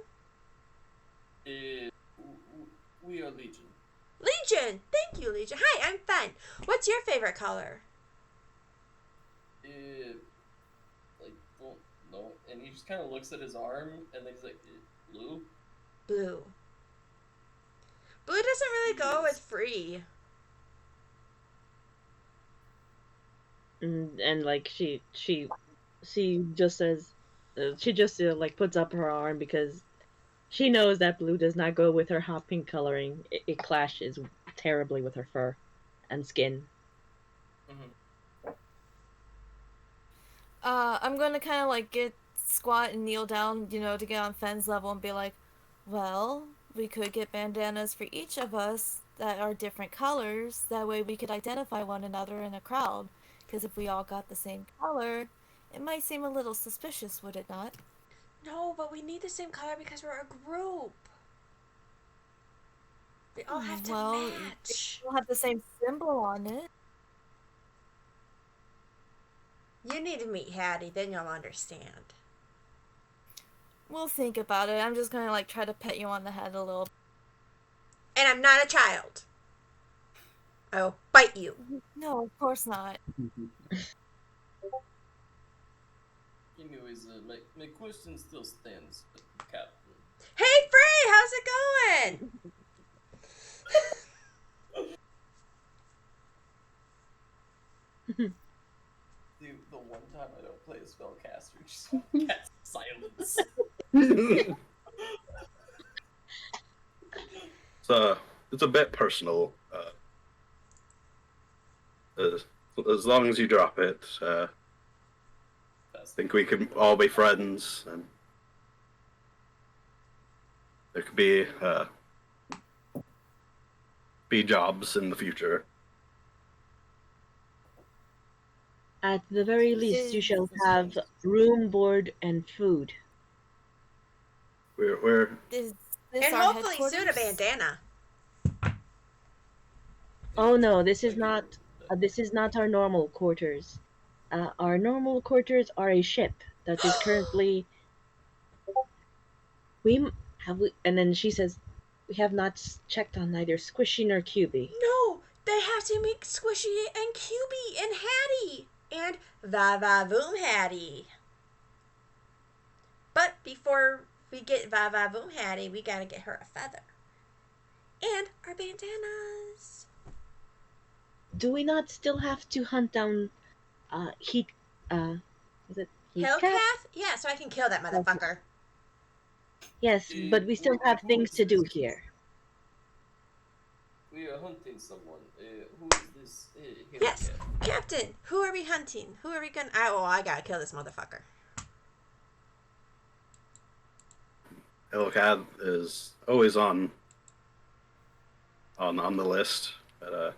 We are Legion. Legion. Thank you, Legion. Hi, I'm Fen. What's your favorite color? Like, don't know. And he just kind of looks at his arm, and then he's like, blue? Blue. Blue doesn't really go with free. And like she just says, she just like puts up her arm because She knows that blue does not go with her hot pink coloring. It clashes terribly with her fur and skin. I'm gonna kind of like get squat and kneel down, to get on Fenn's level and be like, well, we could get bandanas for each of us that are different colors. That way we could identify one another in a crowd. Because if we all got the same color, it might seem a little suspicious, would it not? No, but we need the same color because we're a group. We all have to match. We'll have the same symbol on it. You need to meet Hattie, then you'll understand. We'll think about it. I'm just gonna like try to pet you on the head a little. And I'm not a child. I will bite you. No, of course not. Anyways, my question still stands, Captain. Hey, Frey, how's it going? The one time I don't play a spellcaster, just cast silence. So it's a bit personal. As long as you drop it, I think we can all be friends, and there could be jobs in the future. At the very least, you shall have room, board, and food. We're Is this And our hopefully soon a headquarters? bandana. Oh no, this is not our normal quarters. Our normal quarters are a ship that is currently. And then she says, we have not checked on neither Squishy nor Cubey. No, they have to make Squishy and Cubey and Hattie and Va-Va-Voom Hattie. But before we get Va-Va-Voom Hattie, we gotta get her a feather. And our bandanas. Do we not still have to hunt down is it Hilkath? Yeah, so I can kill that motherfucker. Yes, but we still have things to do here. We are hunting someone. Who is this? Yes, Captain. Who are we hunting? Who are we gonna? I gotta kill this motherfucker. Hilkath is always on the list, but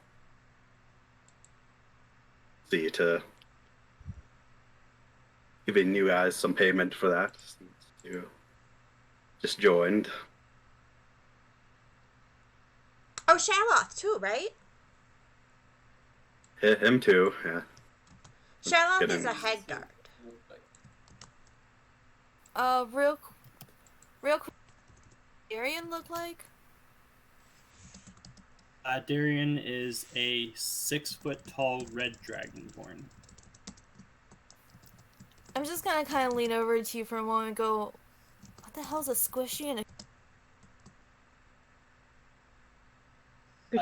see to giving you guys some payment for that. Since you just joined. Oh, Sharloth too, right? Him too, yeah. Sharloth Get is him. a head guard. Real quick, Daryien look like? Daryien is a 6-foot-tall red dragonborn. I'm just gonna kind of lean over to you for a moment and go, what the hell's a squishy and a...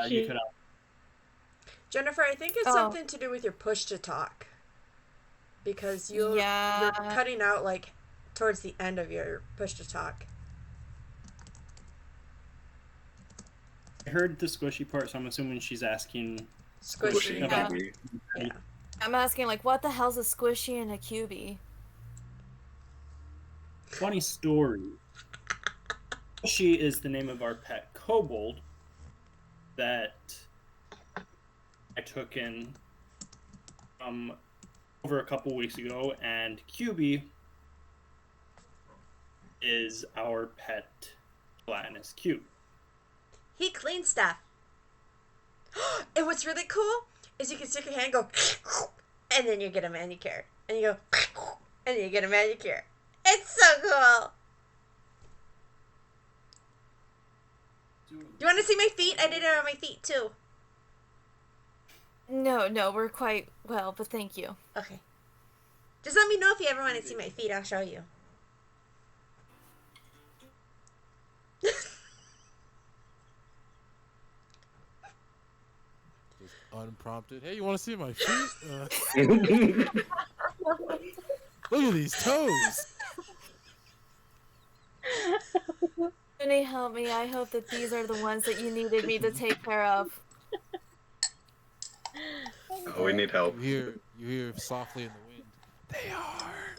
You could Jennifer, I think it's something to do with your push to talk. Because you're cutting out like towards the end of your push to talk. I heard the squishy part, so I'm assuming she's asking. Squishy. Yeah. Yeah. I'm asking, like, what the hell's a squishy and a cubey? Funny story. Squishy is the name of our pet kobold that I took in over a couple weeks ago, and Cubey is our pet gelatinous cube. He cleans stuff. And what's really cool is you can stick your hand and go, and then you get a manicure. And you go, and then you get a manicure. It's so cool. Do you want to see my feet? I did it on my feet too. No, we're quite well, but thank you. Okay. Just let me know if you ever want to see my feet. I'll show you. Just unprompted. Hey, you want to see my feet? Look at these toes. Any help me, I hope that these are the ones that you needed me to take care of. Oh, we need help. You hear softly in the wind. They are.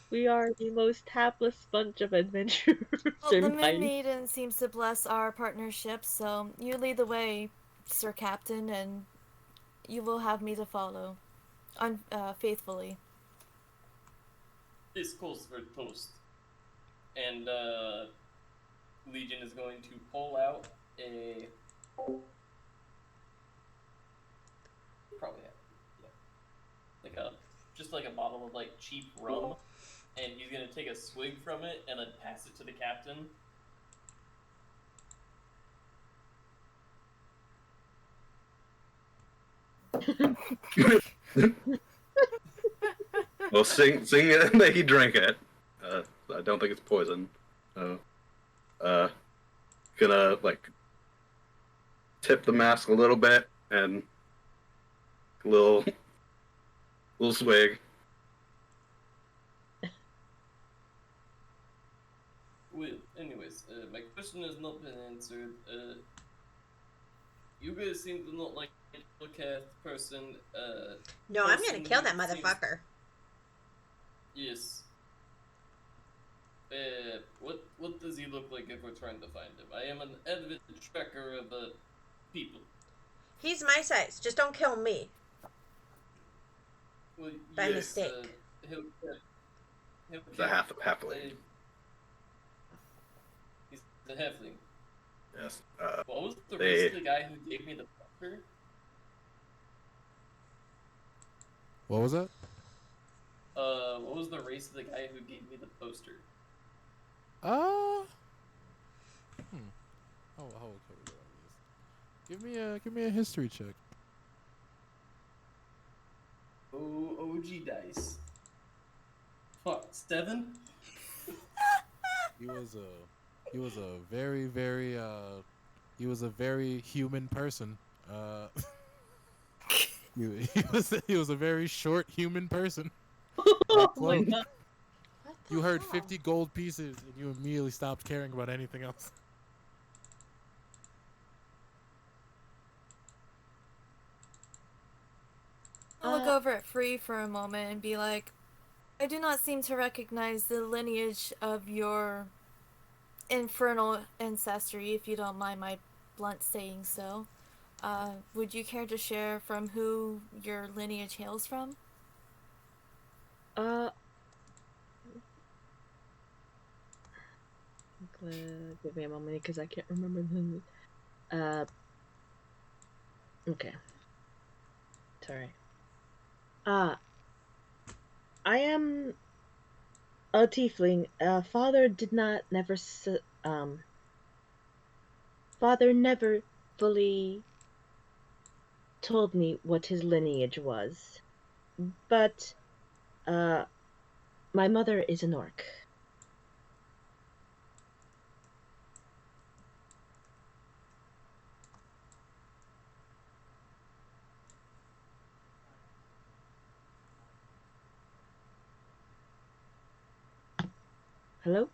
We are the most hapless bunch of adventurers Well, the in Moon life. Maiden seems to bless our partnership, so you lead the way, Sir Captain, and you will have me to follow, faithfully. This calls for toast. And Legion is going to pull out a probably just like a bottle of like cheap rum, and he's gonna take a swig from it and then pass it to the captain. Well, sing it and he drank it. I don't think it's poison. So, gonna like tip the mask a little bit and a little swig. Well, anyways, my question has not been answered. You guys seem to not like Hilkath person. No, I'm gonna person kill that seems- motherfucker. Yes. What does he look like if we're trying to find him? I am an avid tracker of people. He's my size. Just don't kill me. Well, By yes, mistake. It's a halfling. He's the halfling. Yes. What was the race of the guy who gave me the poster? What was that? What was the race of the guy who gave me the poster? Oh, okay. Give me a history check. Oh, OG dice. Fuck, 7? He was a very human person. He was a very short human person. Oh my god. You heard 50 gold pieces and you immediately stopped caring about anything else. I'll look over at Free for a moment and be like, I do not seem to recognize the lineage of your infernal ancestry, if you don't mind my blunt saying so. Would you care to share from who your lineage hails from? Give me a moment because I can't remember the. Okay. It's alright. I am a tiefling. Father never fully told me what his lineage was, but my mother is an orc. Hello?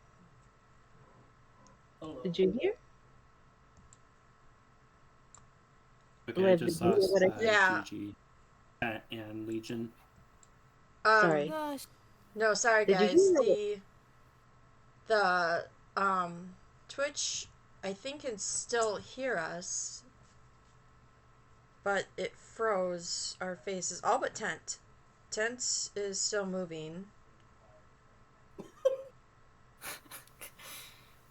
Hello. Did you hear? Okay, I Wait, just did you saw hear what I Sai, said? Yeah. GG, and Legion. Sorry. Gosh. No, sorry Did you guys. hear The Twitch, I think, can still hear us, but it froze our faces. All but Tent. Tent is still moving.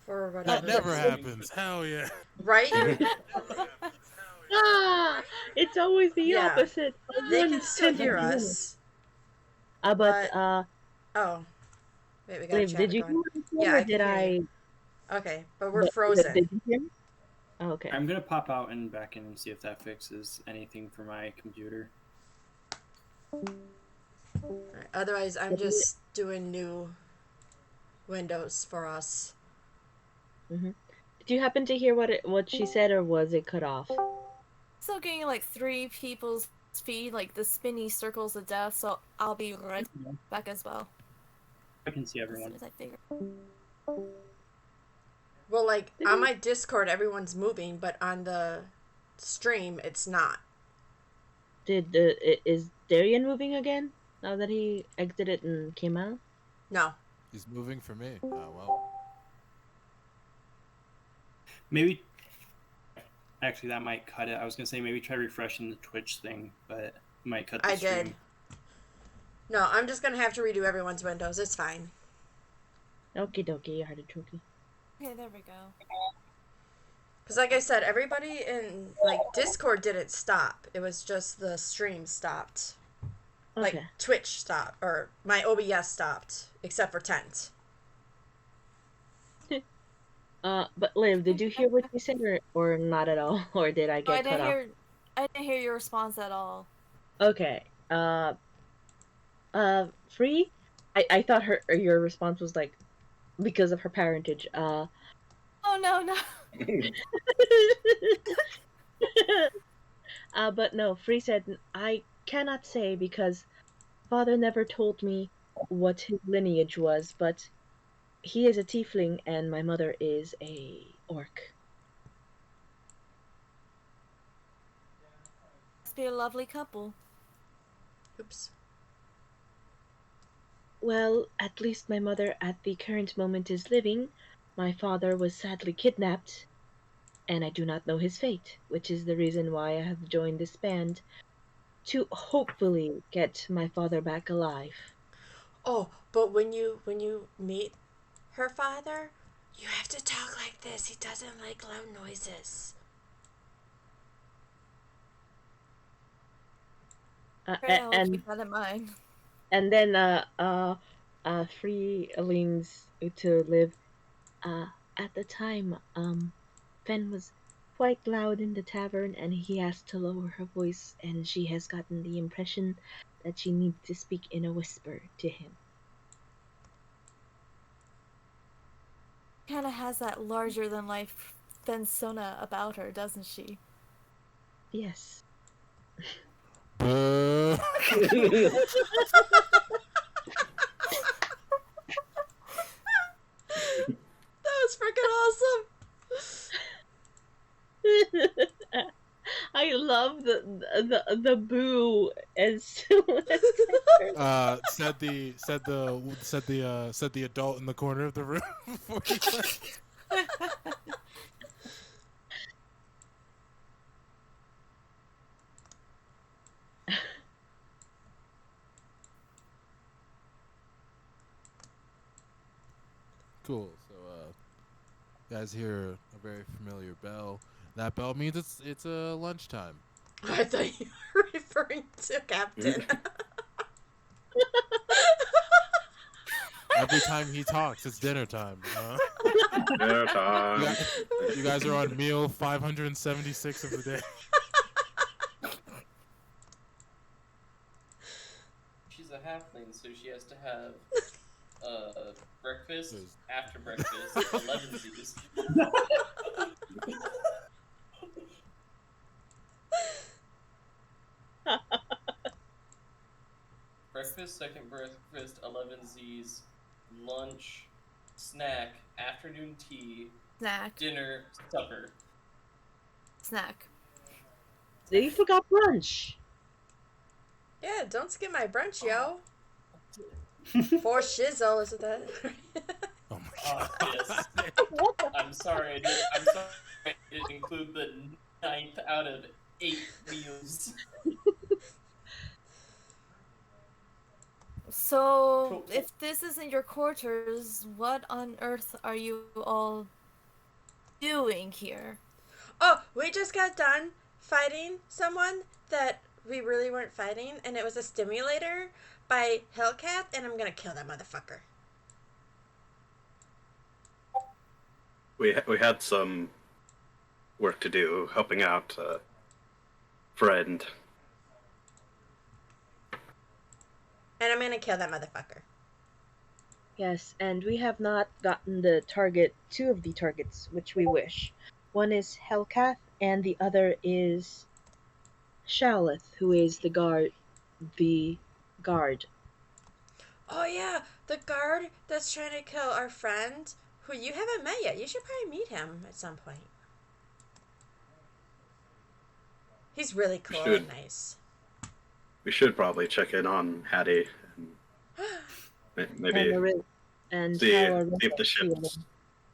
For whatever. That never reason. happens. Hell yeah. Right? It's always the Yeah. opposite. They can still hear us. But Oh. Wait, we got a Liv, did chatter you going. hear what I said, Yeah, or I can did hear I? you. Okay, but we're Liv, frozen. Did you hear me? Oh, okay. I'm gonna pop out and back in and see if that fixes anything for my computer. Alright, otherwise, I'm just doing new windows for us. Did you happen to hear what she said, or was it cut off? Still getting like 3 people's feed like the spinny circles of death, so I'll be right back as well. I can see As everyone. soon as I figure. Well, like, on my Discord, everyone's moving, but on the stream, it's not. Is Daryien moving again? Now that he exited and came out? No. He's moving for me. Oh, well. Maybe. Actually, that might cut it. I was gonna say maybe try refreshing the Twitch thing, but it might cut the I stream. did. No, I'm just gonna have to redo everyone's windows. It's fine. Okie dokie, artichoke. Okay, there we go. Because like I said, everybody in, like, Discord didn't stop. It was just the stream stopped. Like, Okay. Twitch stopped, or my OBS stopped, except for Tent. But Liv, did you hear what you said or not at all? Or did I get cut off? I didn't hear your response at all. Okay. Free? I thought your response was like because of her parentage. Oh no. But no, Free said I cannot say because father never told me what his lineage was, but he is a tiefling and my mother is a orc. Must be a lovely couple. Oops. Well, at least my mother at the current moment is living. My father was sadly kidnapped, and I do not know his fate, which is the reason why I have joined this band, to hopefully get my father back alive. Oh, but when you meet her father, you have to talk like this. He doesn't like loud noises. I'll keep that in mind. And then Free leans to Liv. At the time, Fen was quite loud in the tavern, and he asked to lower her voice, and she has gotten the impression that she needs to speak in a whisper to him. Kinda has that larger than life Fensona about her, doesn't she? Yes. Boo. That was freaking awesome. I love the boo as soon as said the adult in the corner of the room before he left. Cool. So, you guys hear a very familiar bell. That bell means it's lunchtime. I thought you were referring to Captain. Every time he talks, it's dinner time. Dinner time. You guys are on meal 576 of the day. She's a halfling, so she has to have breakfast, after breakfast, 11 Z's. Breakfast, second breakfast, 11 Z's, lunch, snack, afternoon tea, Snack. dinner, supper. Snack. you forgot brunch. Yeah, don't skip my brunch, yo. For shizzle, isn't that? Oh my god. Yes. I'm sorry I didn't include the 9th out of 8 meals. So, Cool. if this isn't your quarters, what on earth are you all doing here? Oh, we just got done fighting someone that we really weren't fighting, and it was a stimulator by Hilkath, and I'm gonna kill that motherfucker. We had some work to do, helping out a friend. And I'm gonna kill that motherfucker. Yes, and we have not gotten two of the targets which we wish. One is Hilkath, and the other is Shaleth, who is the guard. The guard. Oh yeah, the guard that's trying to kill our friend, who you haven't met yet. You should probably meet him at some point. He's really cool and nice. We should probably check in on Hattie and maybe And see tell if the ship's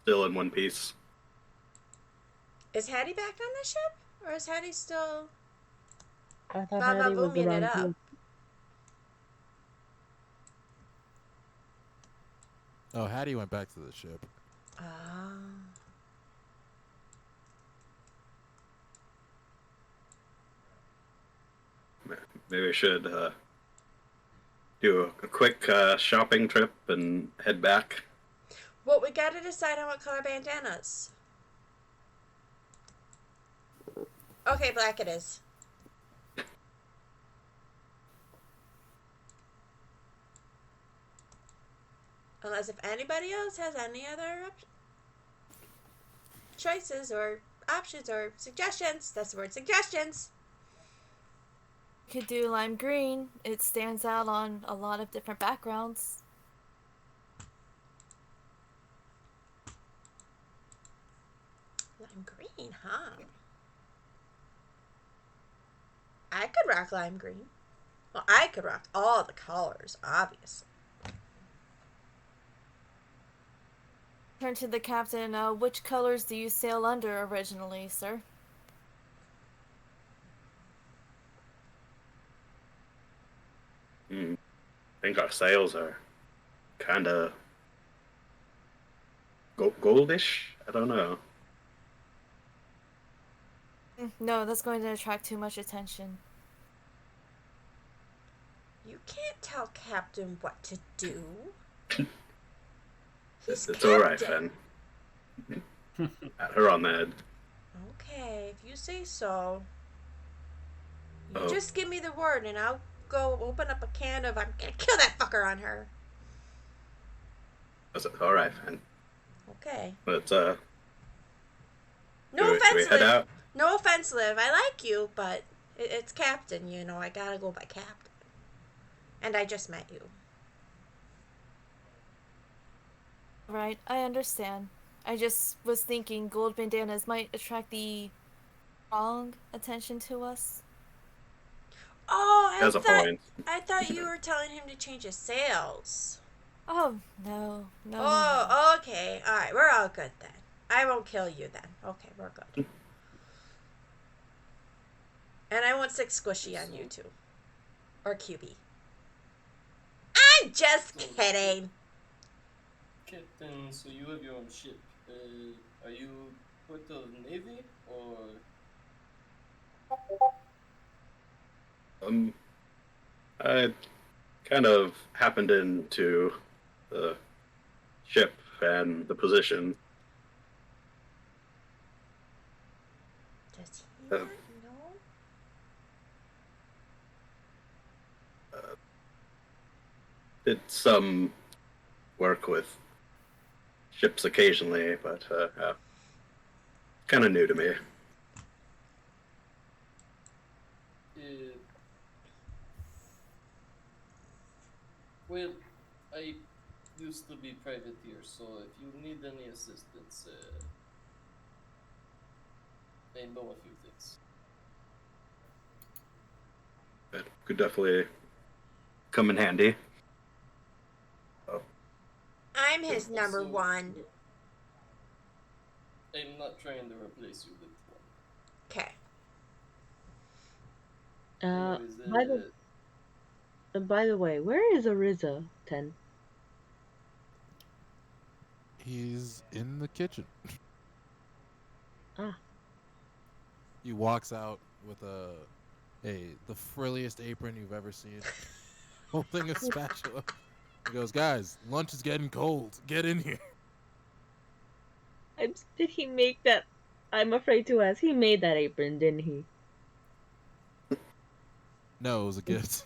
still in one piece. Is Hattie back on the ship? Or is Hattie still I thought Hattie was Va-Va-Vooming around it up? here. Oh, Hattie went back to the ship. Oh. Maybe we should do a quick shopping trip and head back. Well, we gotta decide on what color bandanas. Okay, black it is. Unless if anybody else has any other choices or options or suggestions. That's the word, suggestions. Could do lime green. It stands out on a lot of different backgrounds. Lime green, huh? I could rock lime green. Well, I could rock all the colors, obviously. Turn to the captain. Which colors do you sail under originally, sir? I think our sails are kind of goldish. I don't know. No, that's going to attract too much attention. You can't tell Captain what to do. He's It's all right, Captain. Fen. Pat her on the head. Okay, if you say so. You Oh. just give me the word and I'll go open up a can of I'm gonna kill that fucker on her. That's all right, Fen. Okay. But No do we offense, head Liv. out? No offense, Liv. I like you, but it's Captain, you know. I gotta go by Captain. And I just met you. Right, I understand. I just was thinking gold bandanas might attract the wrong attention to us. Oh, Has a point. I thought you were telling him to change his sails. Oh, no. No. Oh, okay. All right, we're all good then. I won't kill you then. Okay, we're good. And I won't stick squishy on you too. Or Cubey. I'm just kidding. Captain, so you have your own ship. Are you part of the Navy or? I kind of happened into the ship and the position. Does he not know? Did some work with ships occasionally, but kind of new to me. Well, I used to be privateer, so if you need any assistance, I know a few things. That could definitely come in handy. I'm his number Also, one. I'm not trying to replace you with one. Okay. Anyways, By the way, where is Ariza, Ten? He's in the kitchen. Ah. He walks out with the frilliest apron you've ever seen, holding a spatula. He goes, "Guys, lunch is getting cold. Get in here." Did he make that? I'm afraid to ask. He made that apron, didn't he? No, it was a gift.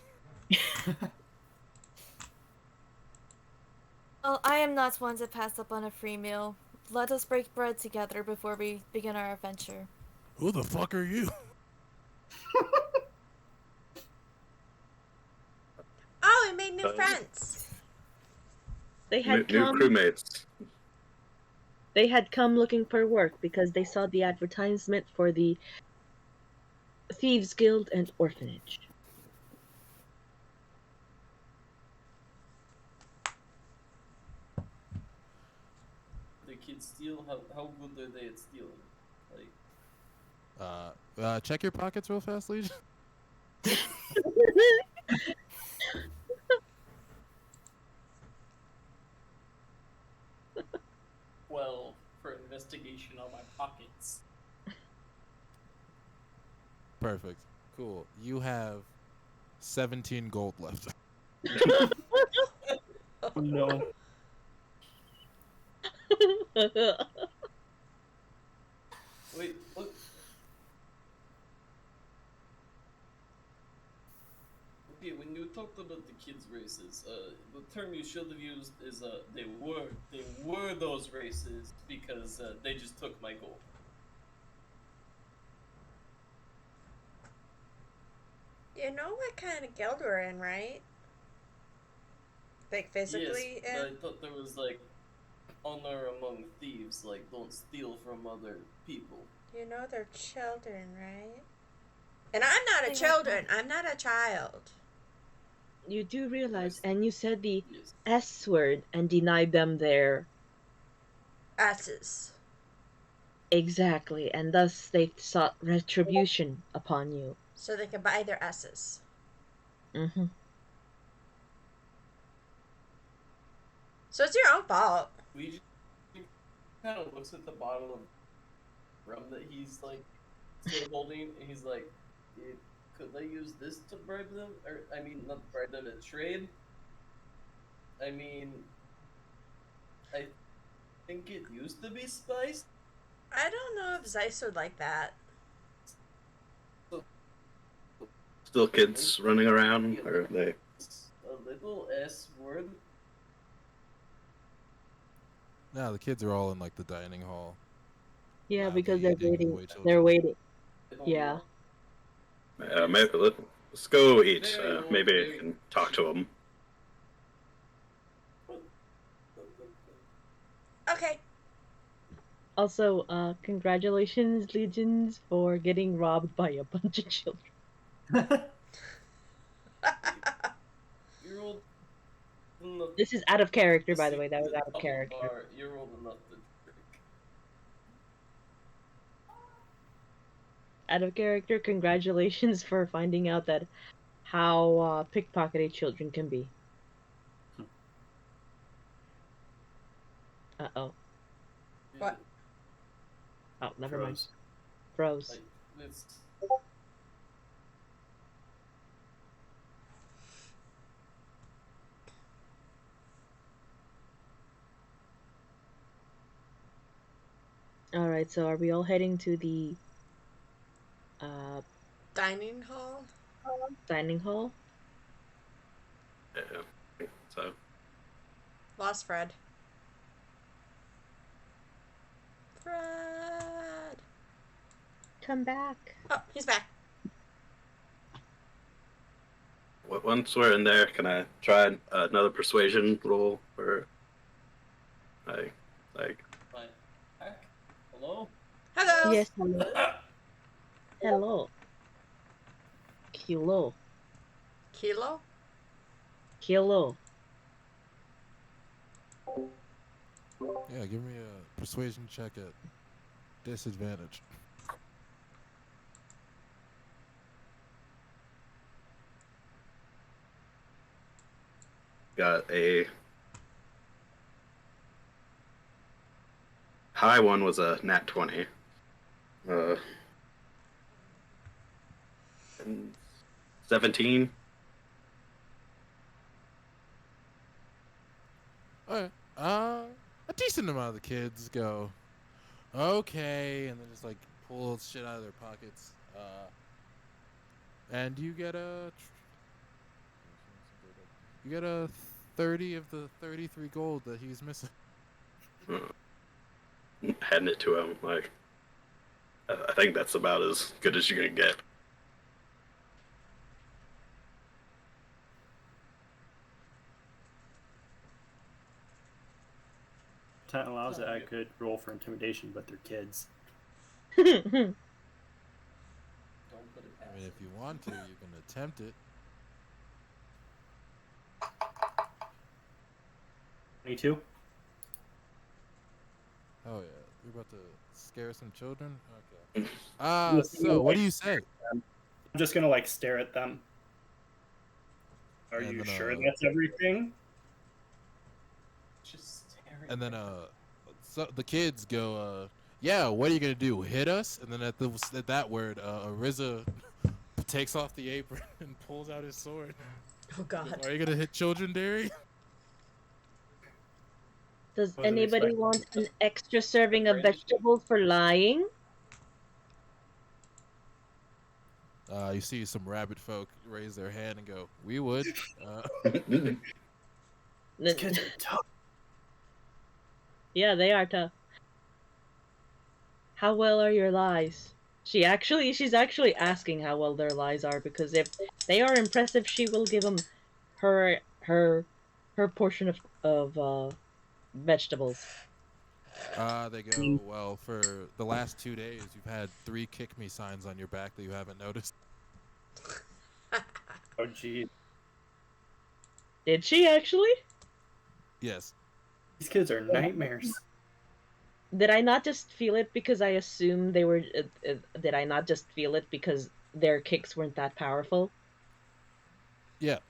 Well, I am not one to pass up on a free meal. Let us break bread together before we begin our adventure. Who the fuck are you? new friends. They had New come. crewmates. They had come looking for work because they saw the advertisement for the Thieves Guild and Orphanage. The kids steal. How good are they at stealing? Like, Check your pockets real fast, Legion. well, for investigation on my pockets. Perfect. Cool. You have 17 gold left. No. Wait, look. Okay, when you talked about the kids' races, the term you should have used is they were those races because they just took my gold. You know what kind of guild we're in, right? Like physically Yes, but in? I thought there was like honor among thieves, like don't steal from other people. You know they're children, right? And I'm not a They children. I'm not a child. You do realize, and you said the Yes. S word and denied them their S's. exactly, and thus they sought retribution upon you. So they can buy their S's. Mm-hmm. So it's your own fault. We kind of looks at the bottle of rum that he's like still holding, and he's like, "Could they use this to bribe them? Or I mean, not bribe them, to trade? I mean, I think it used to be spiced. I don't know if Ziess would like that. Still kids running around, or are they? A little S word. No, the kids are all in like the dining hall. Yeah, Loudly because they're eating waiting. away children. They're waiting. I don't Yeah. know. Maybe let's go eat. Very old, Maybe I very- can talk to them. Okay. Also, congratulations, Legions, for getting robbed by a bunch of children. You're old enough. This is out of character, to by the see way. That was out of top character. bar. You're old enough to drink. Out of character, congratulations for finding out that how pickpocketed children can be. Uh-oh. What? Oh, never mind. Froze. Froze. Like, it's Alright, so are we all heading to the Dining hall? dining hall? Yeah. So Lost Fred. Fred! Come back. Oh, he's back. once we're in there, can I try another persuasion roll for? Like. fine. Heck? Hello? Hello! Yes, hello. Hello. Kilo. Kilo? Kilo. Yeah, give me a persuasion check at disadvantage. Got a high one was a nat 20. And 17. Alright. A decent amount of the kids go, okay, and then just like pull shit out of their pockets. And you get a 30 of the 33 gold that he's missing. Handing it to him, like, I think that's about as good as you're gonna get. intent allows it, I could roll for intimidation, but they're kids. Don't put it I past mean, if you want to, you can attempt it. 22. Oh yeah, you're about to scare some children. Okay. So what do you say? I'm just gonna like stare at them. Are And you then, sure that's everything? Just staring. And then so the kids go, yeah, what are you gonna do? Hit us? And then at that word, Ariza takes off the apron and pulls out his sword. Oh God. Are you gonna hit children, Daryien? Does Wasn't anybody expecting want an extra serving of vegetables for lying? You see some rabbit folk raise their hand and go, "We would." These kids are tough. Yeah, they are tough. How well are your lies? She's actually asking how well their lies are, because if they are impressive, she will give them her portion of vegetables. They go, well, for the last 2 days, you've had 3 kick me signs on your back that you haven't noticed. Oh, gee. Did she actually? Yes. These kids are nightmares. Did I not just feel it because I assumed they were? Did I not just feel it because their kicks weren't that powerful? Yeah.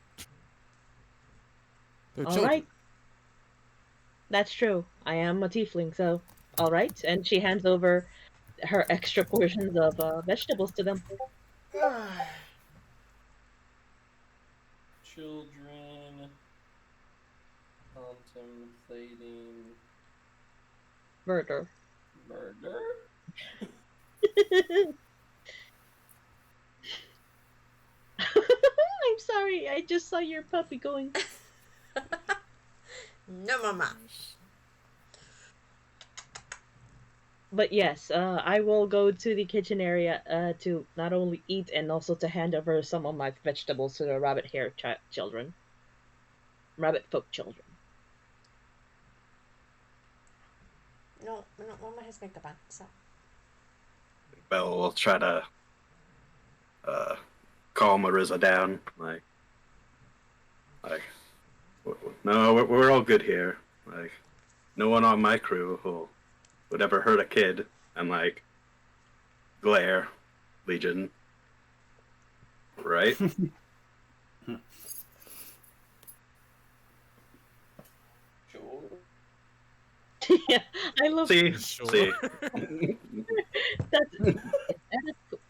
They're All children. right. That's true. I am a tiefling, so all right. And she hands over her extra portions of vegetables to them. Children contemplating Murder. murder? I'm sorry. I just saw your puppy going. No, mama. But yes, I will go to the kitchen area to not only eat and also to hand over some of my vegetables to the rabbit hair children. Rabbit folk children. No, mama has makeup on, so. Belle will try to calm Ariza down. Like, no, we're all good here. Like, no one on my crew would ever hurt a kid. And like, glare, Legion, right? Sure. Yeah, I love See, Sure. see. that.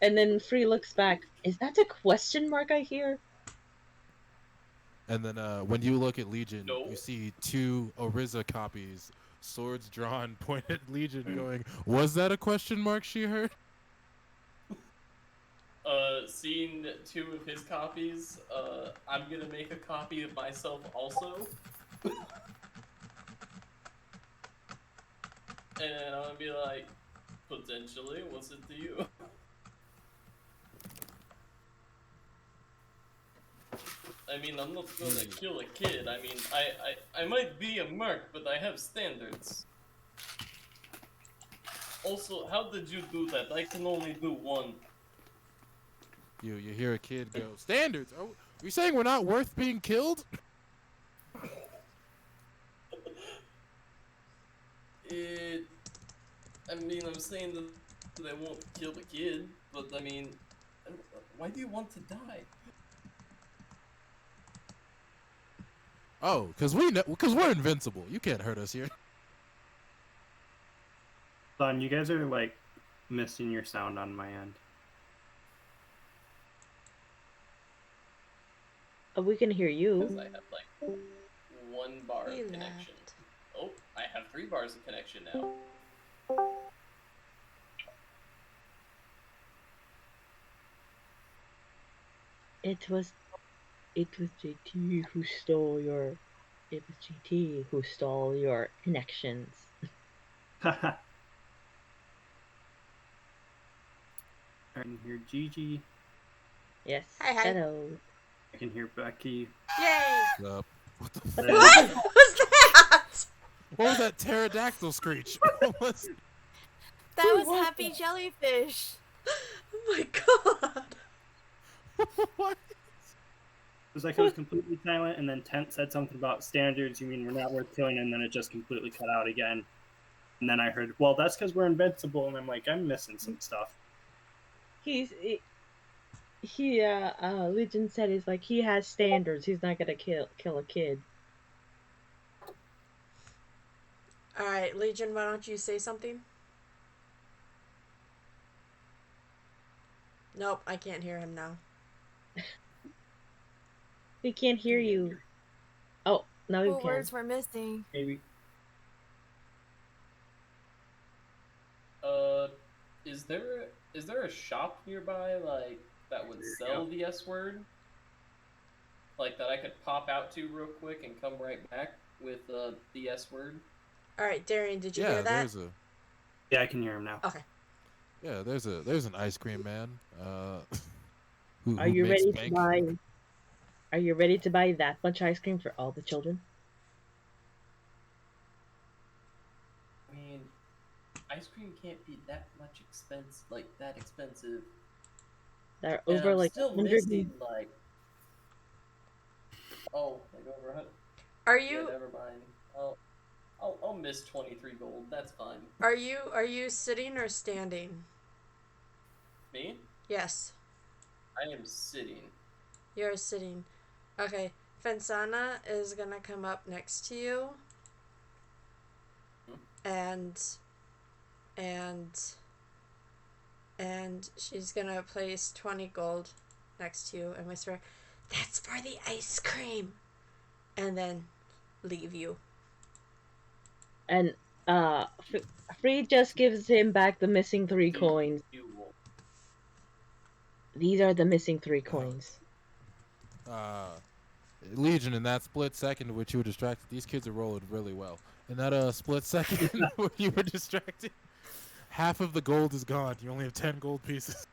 And then Free looks back. Is that a question mark I hear? And then when you look at Legion, No. you see 2 Ariza copies, swords drawn, pointed at Legion, going, "Was that a question mark she heard?" Seeing 2 of his copies, I'm gonna make a copy of myself also. And I'm gonna be like, potentially, what's it to you? I mean, I'm not gonna kill a kid. I mean, I might be a merc, but I have standards. Also, how did you do that? I can only do 1. You hear a kid go, "Standards? Are you saying we're not worth being killed?" I mean, I'm saying that I won't kill the kid, but I mean, why do you want to die? Oh, because we're invincible. You can't hurt us here. Son, you guys are like missing your sound on my end. We can hear Because you. I have like 1 bar He of connection. left. Oh, I have 3 bars of connection now. It was JT who stole your. It was JT who stole your connections. I can hear Gigi. Yes. Hi, hi. Hello. I can hear Becky. Yay! What the What? What was that? What was that pterodactyl screech? What was... That was Happy Jellyfish. Oh my god. What? It was like it was completely silent, and then Tent said something about standards. You mean we're not worth killing, and then it just completely cut out again. And then I heard, well, that's because we're invincible, and I'm like, I'm missing some stuff. Legion said he's like, he has standards. He's not gonna kill a kid. All right, Legion, why don't you say something? Nope, I can't hear him now. We can't hear you. Oh, now you What can. words were missing? Maybe. Is there a shop nearby like that would sell the S word? Like that I could pop out to real quick and come right back with the S word? All right, Daryien, did you Yeah, hear that? there's a... Yeah, I can hear him now. Okay. Yeah, there's an ice cream man. Are you ready to buy? Are you ready to buy that much ice cream for all the children? I mean, ice cream can't be that expensive. They're And over I'm like still 100. missing like over 100. Are Yeah, you never mind. I'll miss 23 gold. That's fine. are you sitting or standing? Me? Yes, I am sitting. you're sitting. Okay, Fensana is gonna come up next to you, and she's gonna place 20 gold next to you and whisper, "That's for the ice cream," and then leave you. And Free just gives him back the missing 3 coins. These are the missing 3 coins. Legion, in that split second which you were distracted, these kids are rolling really well. In that split second where you were distracted, half of the gold is gone. You only have 10 gold pieces.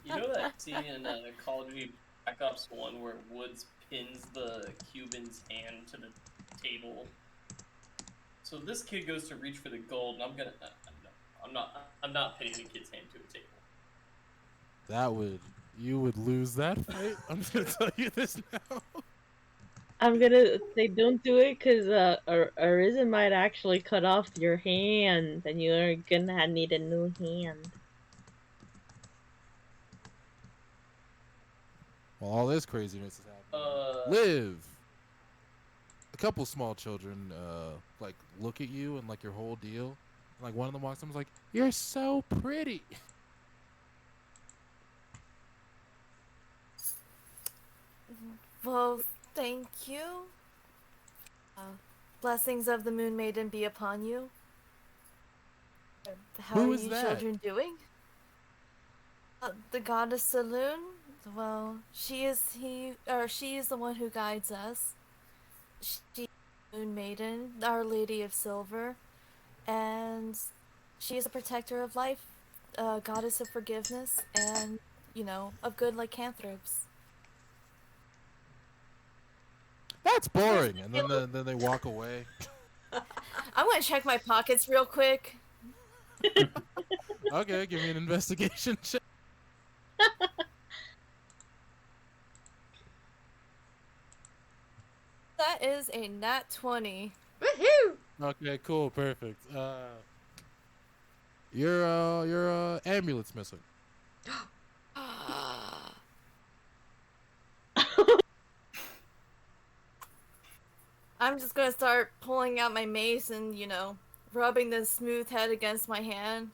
You know that scene in Call of Duty Black Ops 1 where Woods pins the Cuban's hand to the table? So this kid goes to reach for the gold, and I'm not pinning the kid's hand to a table. You would lose that fight. I'm just gonna tell you this now. I'm gonna say don't do it because Ariza might actually cut off your hand, and you're gonna need a new hand. Well, all this craziness is happening. Liv! A couple small children, like, look at you and, like, your whole deal. And, like, one of them walks up and is like, "You're so pretty." Well, thank you. Blessings of the Moon Maiden be upon you. How Who are is you that? children doing? The goddess Saloon. Well, she is the one who guides us. She is the Moon Maiden, Our Lady of Silver, and she is a protector of life, goddess of forgiveness, and of good lycanthropes. That's boring. And then they walk away. I'm gonna check my pockets real quick. Okay, give me an investigation check. That is a nat 20. Woohoo! Okay, cool, perfect. Your amulet's missing. I'm just gonna start pulling out my mace and, rubbing the smooth head against my hand.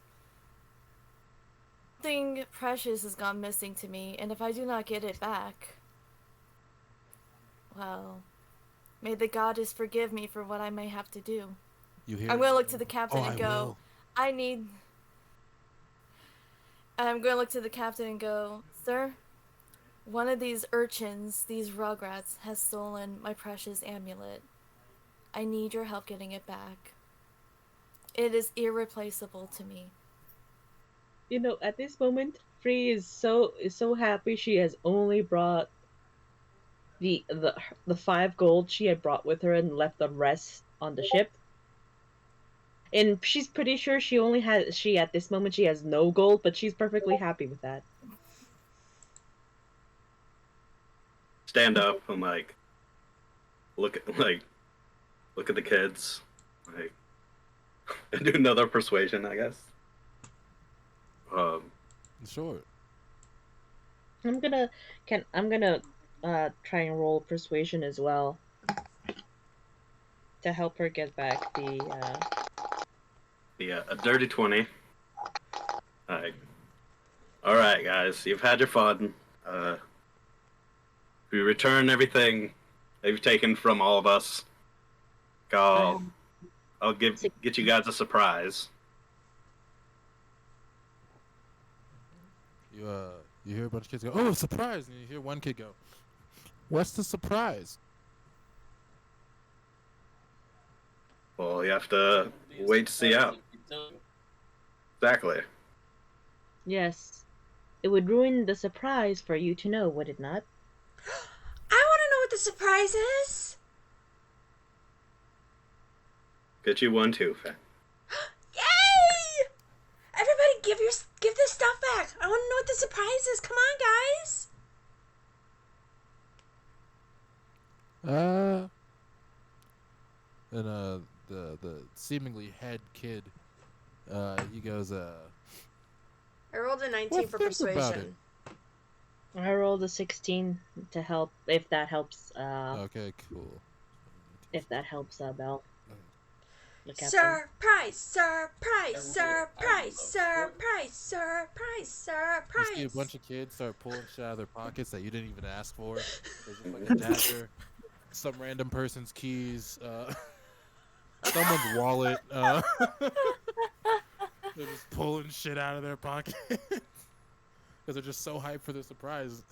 Something precious has gone missing to me, and if I do not get it back, well, may the goddess forgive me for what I may have to do. You hear? I'm gonna look to the captain Oh, and I go, will. I'm gonna look to the captain and go, "Sir, one of these urchins, these rugrats, has stolen my precious amulet. I need your help getting it back. It is irreplaceable to me." At this moment, Free is so happy she has only brought the 5 gold she had brought with her and left the rest on the ship. And she's pretty sure she at this moment she has no gold, but she's perfectly happy with that. Stand up and look at the kids, and do another persuasion, I guess. Sure. I'm gonna try and roll persuasion as well to help her get back a dirty 20. All right, guys, you've had your fun. We return everything they've taken from all of us. I'll get you guys a surprise. You hear a bunch of kids go, "Oh, surprise!" And you hear one kid go, "What's the surprise?" Well, you have to wait to see out. Exactly. Yes. It would ruin the surprise for you to know, would it not? I want to know what the surprise is. Get you one too, Fan. Yay! Everybody, give this stuff back. I want to know what the surprise is. Come on, guys. And the seemingly head kid, he goes, I rolled a 19 Well, for think about persuasion. I rolled a 16 to help, if that helps. Okay, cool. If that helps, Belle. Look at Surprise! Surprise! Surprise! Surprise! Surprise! Surprise! You see a bunch of kids start pulling shit out of their pockets that you didn't even ask for. There's just like a dagger, some random person's keys, someone's wallet. They're just pulling shit out of their pocket because they're just so hyped for the surprise.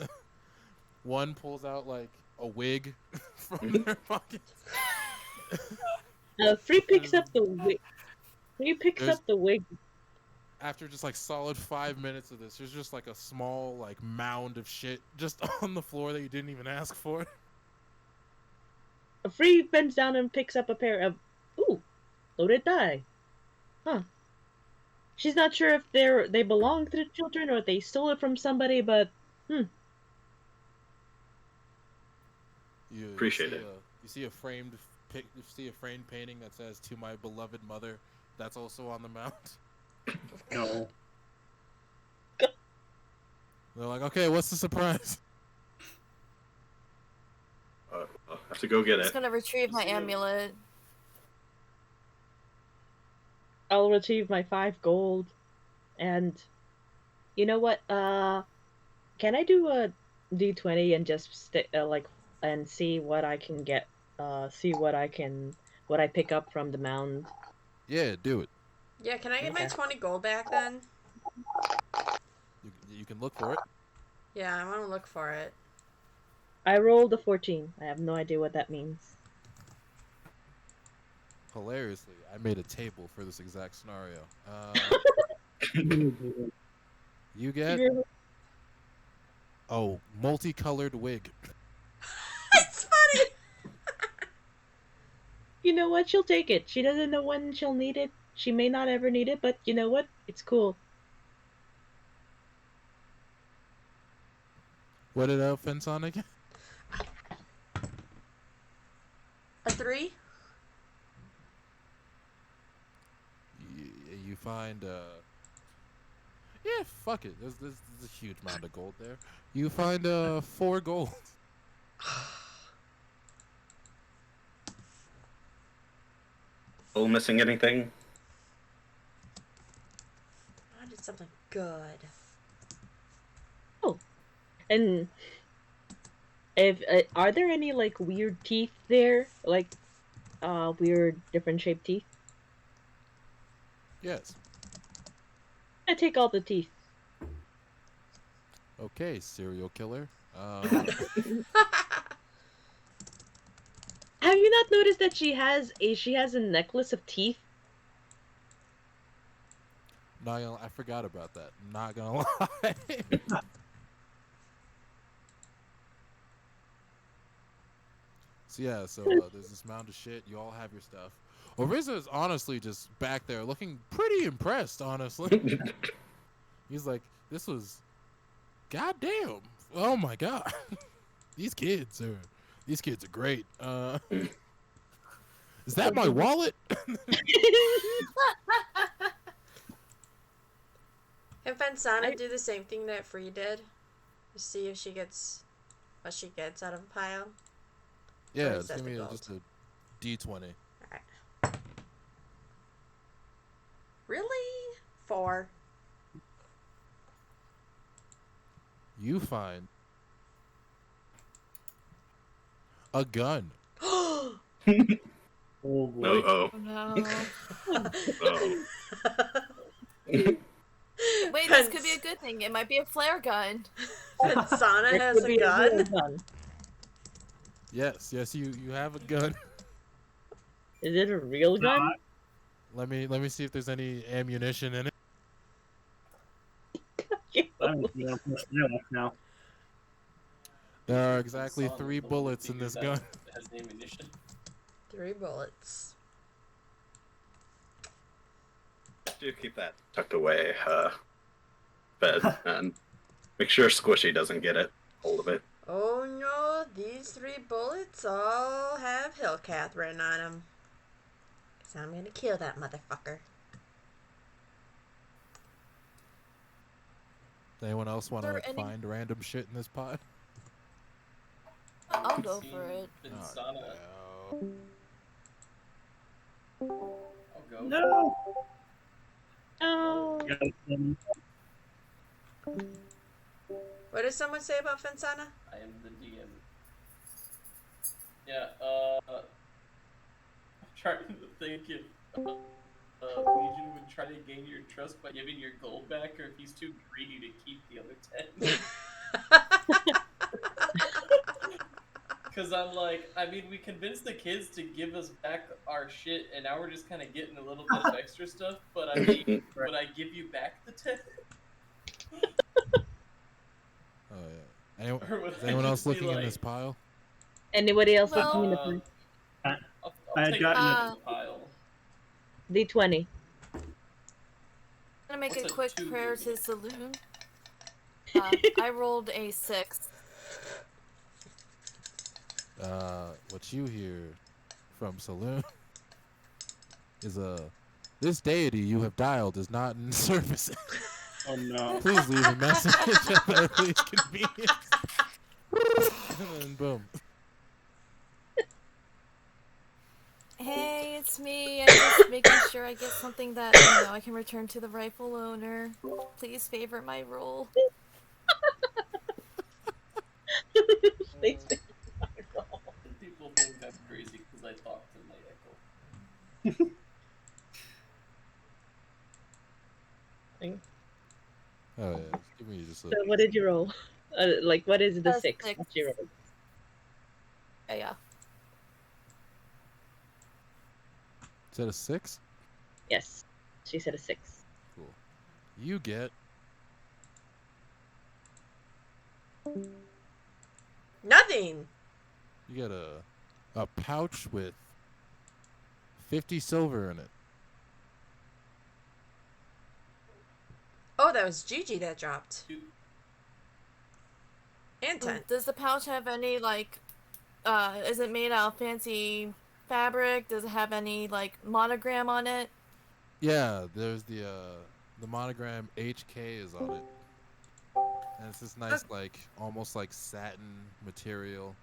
One pulls out like a wig from their pocket. Free picks up the wig. Free picks up the wig. After just like solid 5 minutes of this, there's just like a small like mound of shit just on the floor that you didn't even ask for. Free bends down and picks up a pair of loaded die. Huh. She's not sure if they belong to the children or if they stole it from somebody, but You Appreciate it. You see a framed painting that says "To my beloved mother." That's also on the mount. No. They're like, "Okay, what's the surprise?" I'll have to go get I'm just it. gonna retrieve my amulet. I'll retrieve my 5 gold. And you know what? Can I do a D20 and just and see what I can get? See what I pick up from the mound. Yeah, do it. Yeah, can I get my Okay. 20 gold back then? You can look for it. Yeah, I want to look for it. I rolled a 14. I have no idea what that means. Hilariously, I made a table for this exact scenario. You get multicolored wig. It's funny! You know what? She'll take it. She doesn't know when she'll need it. She may not ever need it, but you know what? It's cool. What did Fence on again? A 3? You find yeah, fuck it. There's a huge amount of gold there. You find 4 gold. Still missing anything? I did something good. And if are there any like weird teeth there? Like weird different shaped teeth? Yes. I take all the teeth. Okay, serial killer. Have you not noticed that she has a necklace of teeth? I forgot about that. Not gonna lie. So yeah, there's this mound of shit. You all have your stuff. Ariza is honestly just back there looking pretty impressed, honestly. He's like, this was goddamn. Oh my god. These kids are great. Is that my wallet? Can Fensana do the same thing that Free did? To see if she gets what she gets out of a pile? Yeah, is it's that gonna the be gold? just a D20. Alright. Really? 4. You find a gun. Oh boy. Uh-oh. Oh no. Oh. Wait, this could be a good thing. It might be a flare gun. Fensana It has could a be real gun? gun. Yes, you have a gun. Is it a real gun? Let me see if there's any ammunition in it. I'm gonna push my luck now. There are exactly Son 3 is the one bullets in figure this that gun. Has the ammunition. 3 bullets. Do keep that tucked away, bed, and make sure Squishy doesn't get it. Hold of it. Oh no, these 3 bullets all have Hilkath written on them. Cause I'm gonna kill that motherfucker. Does anyone else want to Is there any- find random shit in this pot? I'll go for it. Fensana. Oh, I'll go. No. Oh. What did someone say about Fensana? I am the DM. Yeah, I'm trying to think if Legion would try to gain your trust by giving your gold back, or if he's too greedy to keep the other 10. Because I'm like, I mean, we convinced the kids to give us back our shit, and now we're just kind of getting a little bit of extra stuff, but I mean, would I give you back the 10? Oh yeah. Or would Is I anyone else just be looking in like, this pile? Anybody else Well- looking in the I'll I had take gotten the pile. D20? I'm gonna make What's a a quick 2 prayer do? to Saloon. I rolled a 6. What you hear from Saloon is this deity you have dialed is not in service. Oh no. Please leave a message at the earliest convenience. And then boom. Hey, it's me. I'm just making sure I get something that I can return to the rightful owner. Please favorite my roll. Please. People think I'm crazy because I talk to my echo. Oh yeah. Give me just a So what did you roll? What is the A 6? 6. What you rolled? Yeah. Is that a 6? Yes. She said a 6. Cool. You get Nothing. you get a pouch with 50 silver in it. Oh, that was Gigi that dropped. Two. And 10. Does the pouch have any is it made out of fancy fabric? Does it have any monogram on it? Yeah, there's the monogram HK is on it. And it's this nice almost like satin material.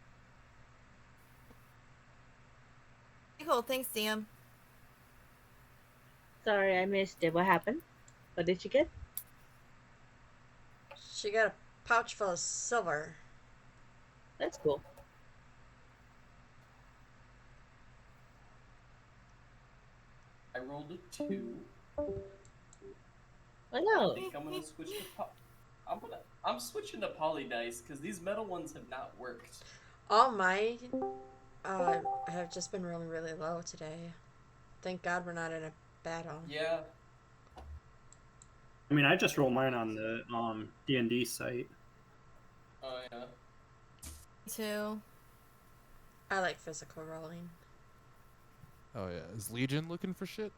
Cool, thanks, DM. Sorry, I missed it. What happened? What did you get? She got a pouch full of silver. That's cool. I rolled a 2. Oh I no. think I'm gonna switch to I'm switching to poly dice because these metal ones have not worked. All mine have just been rolling really low today. Thank God we're not in a battle. Yeah. I mean, I just rolled mine on the D&D site. Oh yeah. Me too. I like physical rolling. Oh yeah, is Legion looking for shit?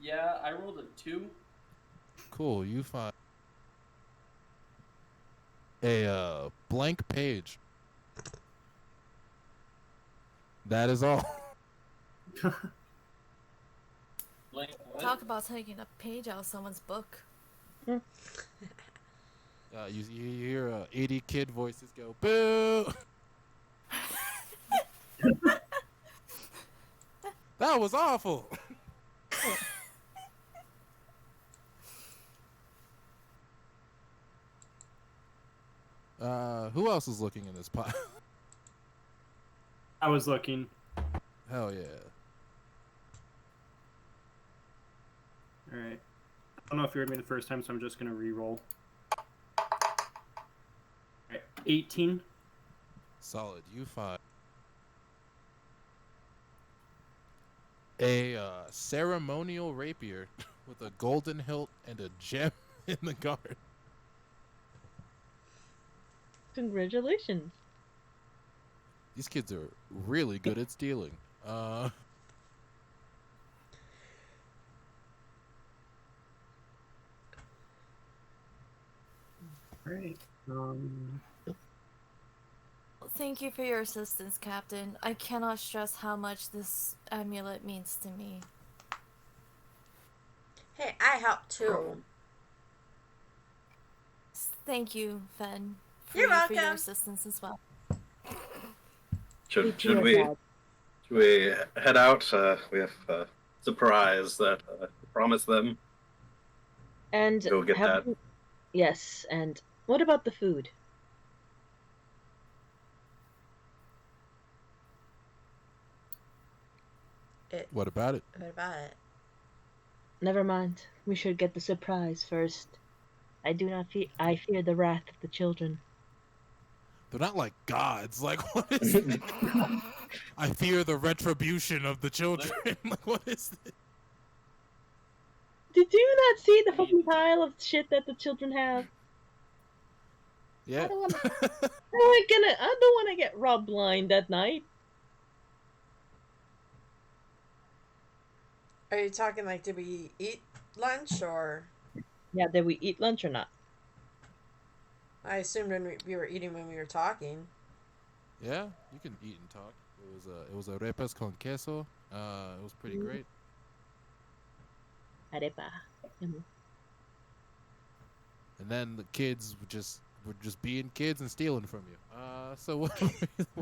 Yeah, I rolled a 2. Cool, you find a blank page. That is all. Like what? Talk about taking a page out of someone's book. You hear 80 kid voices go boo. That was awful. Who else is looking in this pile? I was looking. Hell yeah. All right. I don't know if you heard me the first time, so I'm just gonna re-roll. All right, 18. Solid. You find a ceremonial rapier with a golden hilt and a gem in the guard. Congratulations. These kids are really good at stealing. Right. Thank you for your assistance, Captain. I cannot stress how much this amulet means to me. Hey, I helped too. Thank you, Fen, for You're your welcome. assistance as well. Should we head out? We have a surprise that promised them. And Go get that. Yes, and what about the food? What about it? What about it? Never mind. We should get the surprise first. I fear the wrath of the children. They're not like gods. Like, what is this? I fear the retribution of the children. Like, what is this? Did you not see the fucking pile of shit that the children have? Yeah. I don't want to get robbed blind at night. Are you talking like, did we eat lunch or? Yeah, did we eat lunch or not? I assumed when we were eating when we were talking. Yeah, you can eat and talk. It was a repas con queso. It was pretty great. Arepa. And then the kids were just being kids and stealing from you. So where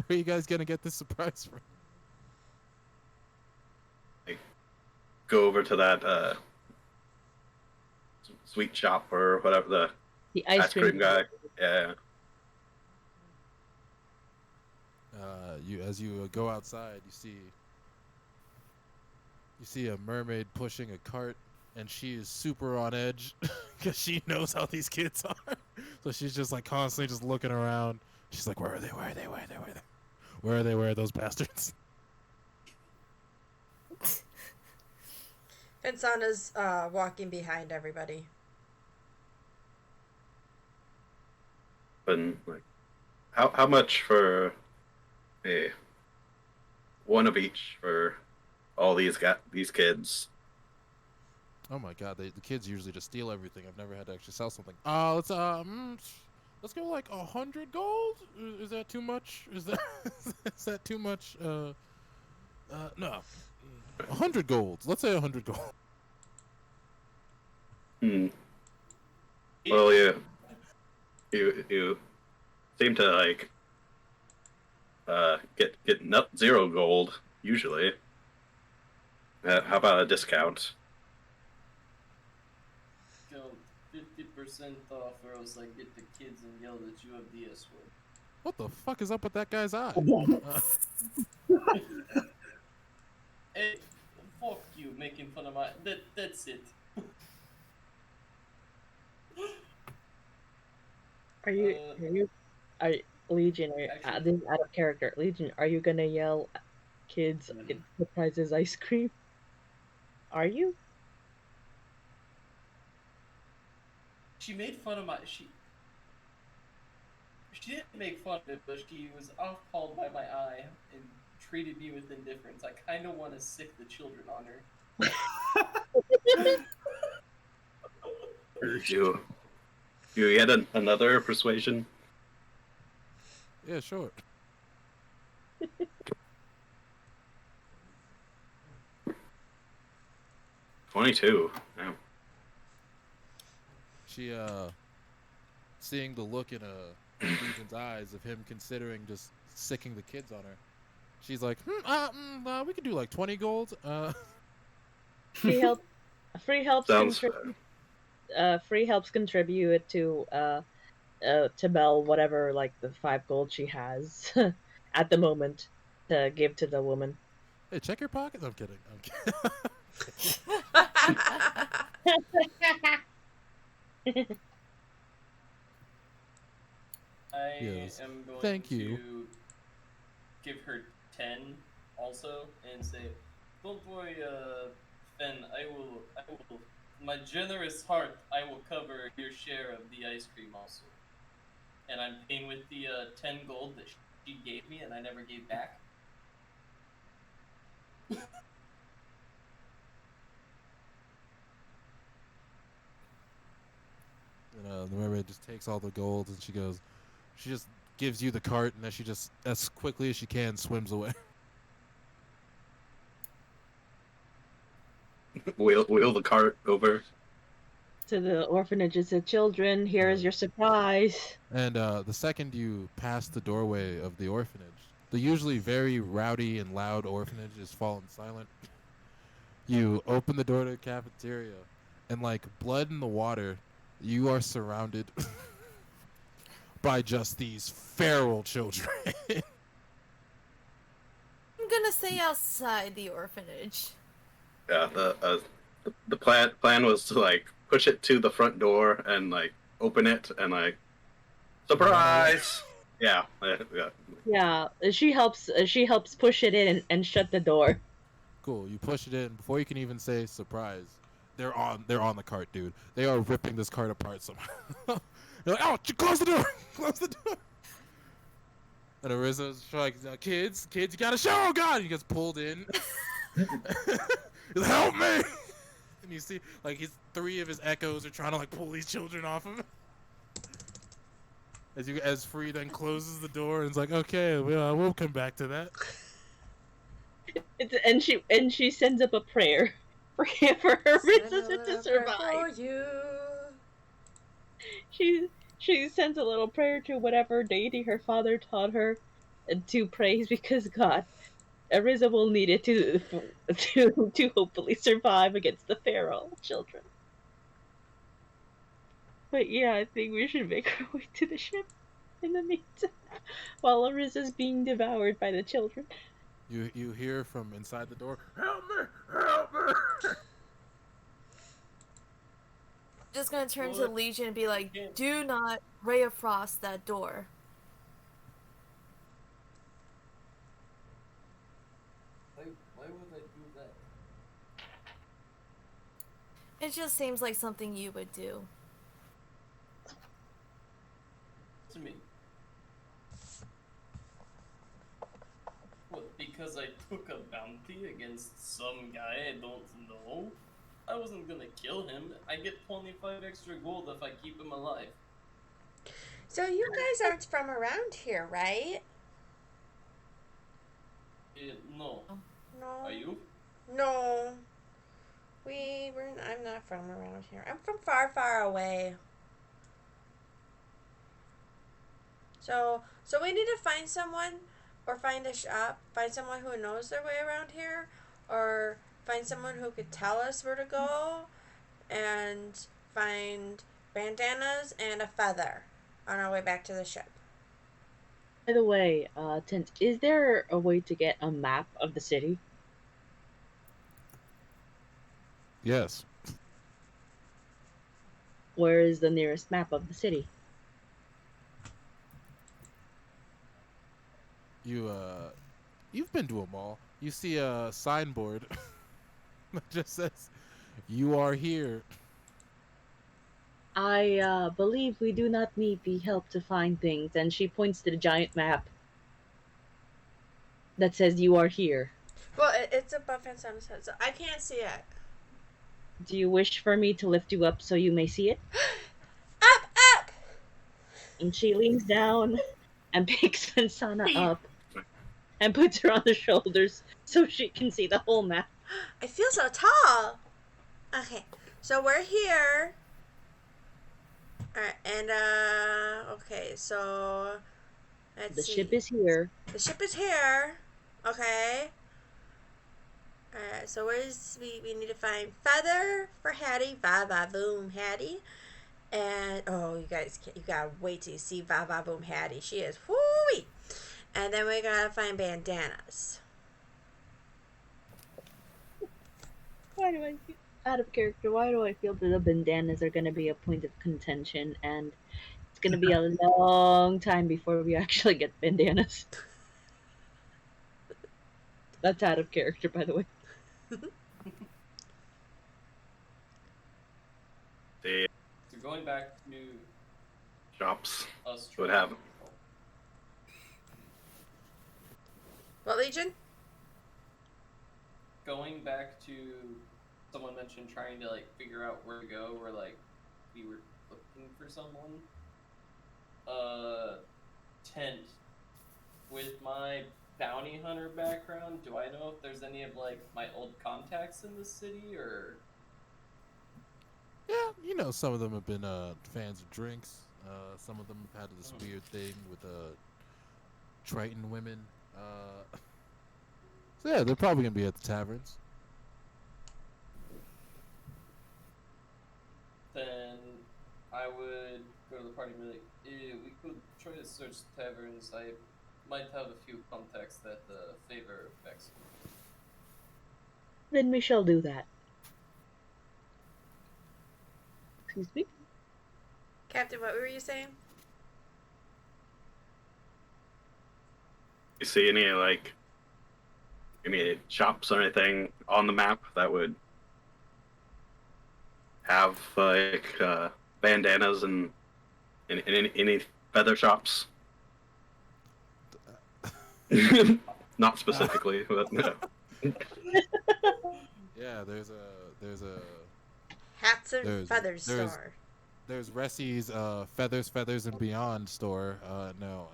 are you guys gonna get this surprise from? Go over to that sweet shop or whatever, The ice cream guy. Yeah. As you go outside, you see a mermaid pushing a cart, and she is super on edge because she knows how these kids are. So she's just like constantly just looking around. She's like, where are they? Where are they? Where are they? Where are they? Where are they? Where are those bastards? Vincent is walking behind everybody. And like, how much for one of each for all these kids? Oh my god, the kids usually just steal everything. I've never had to actually sell something. Let's go like 100 gold. Is that too much? Is that too much? No, 100 gold. Let's say 100 gold. Well, you seem to like get not 0 gold usually. How about a discount? Go 50% off, or else I get the kids and yell that you have the S word. What the fuck is up with that guy's eye? Hey, fuck you, making fun of my. That's it. Legion, Actually- this is out of character. Legion, are you gonna yell, kids, it surprises ice cream? Are you? She made fun of my She didn't make fun of it, but she was appalled by my eye and treated me with indifference. I kind of want to sick the children on her. You had another persuasion? Yeah, sure. 22. Damn. She, seeing the look in Legion's eyes of him considering just sicking the kids on her, she's like, we could do like 20 gold. Free helps Sounds contribute. Free helps contribute to Belle whatever like the 5 gold she has at the moment to give to the woman. Hey, check your pocket. I'm kidding. I Yes. am going Thank to you. give her 10 also and say, don't worry, Fen, I will, my generous heart, I will cover your share of the ice cream also. And I'm paying with the 10 gold that she gave me and I never gave back. And the mermaid just takes all the gold and she just gives you the cart, and then she just, as quickly as she can, swims away. Wheel the cart over. To the orphanages of children, here is your surprise. And the second you pass the doorway of the orphanage, the usually very rowdy and loud orphanage is fallen silent. You open the door to the cafeteria, and like blood in the water, you are surrounded by just these feral children. I'm gonna say outside the orphanage. Yeah, the plan was to like push it to the front door and like open it and like surprise. Yeah. Yeah, she helps push it in and shut the door. Cool. You push it in before you can even say surprise. They're on the cart, dude. They are ripping this cart apart somehow. They're like, oh, close the door! Close the door! And Ariza's like, kids, you gotta show! Oh God! And he gets pulled in. He's like, help me! And you see, like, 3 of his echoes are trying to like pull these children off him. As Free then closes the door and is like, okay, we'll come back to that. And she sends up a prayer for Ariza to survive. For you. She sends a little prayer to whatever deity her father taught her to praise, because God, Ariza will need it to hopefully survive against the feral children. But yeah, I think we should make our way to the ship in the meantime, while Ariza's being devoured by the children. You hear from inside the door, help me! Help me! Just gonna turn to Legion and be like, do not ray of frost that door. Why would I do that? It just seems like something you would do. To me. What, because I took a bounty against some guy I don't know? I wasn't gonna kill him. I get 25 extra gold if I keep him alive. So you guys aren't from around here, right? No. No. Are you? No. I'm not from around here. I'm from far, far away. So we need to find someone, or find a shop, find someone who knows their way around here, or find someone who could tell us where to go, and find bandanas and a feather on our way back to the ship. By the way, Tint, is there a way to get a map of the city? Yes. Where is the nearest map of the city? You've been to a mall. You see a signboard that just says, "You are here." I believe we do not need the help to find things. And she points to the giant map that says you are here. Well, it's above Sam's head, so I can't see it. Do you wish for me to lift you up so you may see it? Up, up! And she leans down and picks Vincana up and puts her on the shoulders so she can see the whole map. I feel so tall. Okay, so we're here. Alright, and okay, so let's The see. ship is here. The ship is here. Okay. Alright, so we need to find feather for Hattie, Va-Va-Voom Hattie. And oh, you guys, you gotta wait till you see Va-Va-Voom Hattie. She is whoo-wee. And then we gotta find bandanas. Why do I feel out of character? Why do I feel that the bandanas are going to be a point of contention, and it's going to be a long time before we actually get bandanas? That's out of character, by the way. The So going back to shops us would have. What legion? going back to someone mentioned trying to like figure out where to go, or like we were looking for someone. Tent. With my bounty hunter background, do I know if there's any of like my old contacts in the city, or? Yeah, you know, some of them have been fans of drinks. Some of them have had this weird thing with Triton women. So yeah, they're probably gonna be at the taverns. Then I would go to the party and be like, we could try to search taverns. I might have a few contacts that favor Vexxen. Then we shall do that. Excuse me? Captain, what were you saying? You see any shops or anything on the map that would have like bandanas and any feather shops? Not specifically, but no. Yeah, there's a Hats and There's- feathers there's- store. there's Ressie's Feathers and Beyond store. No.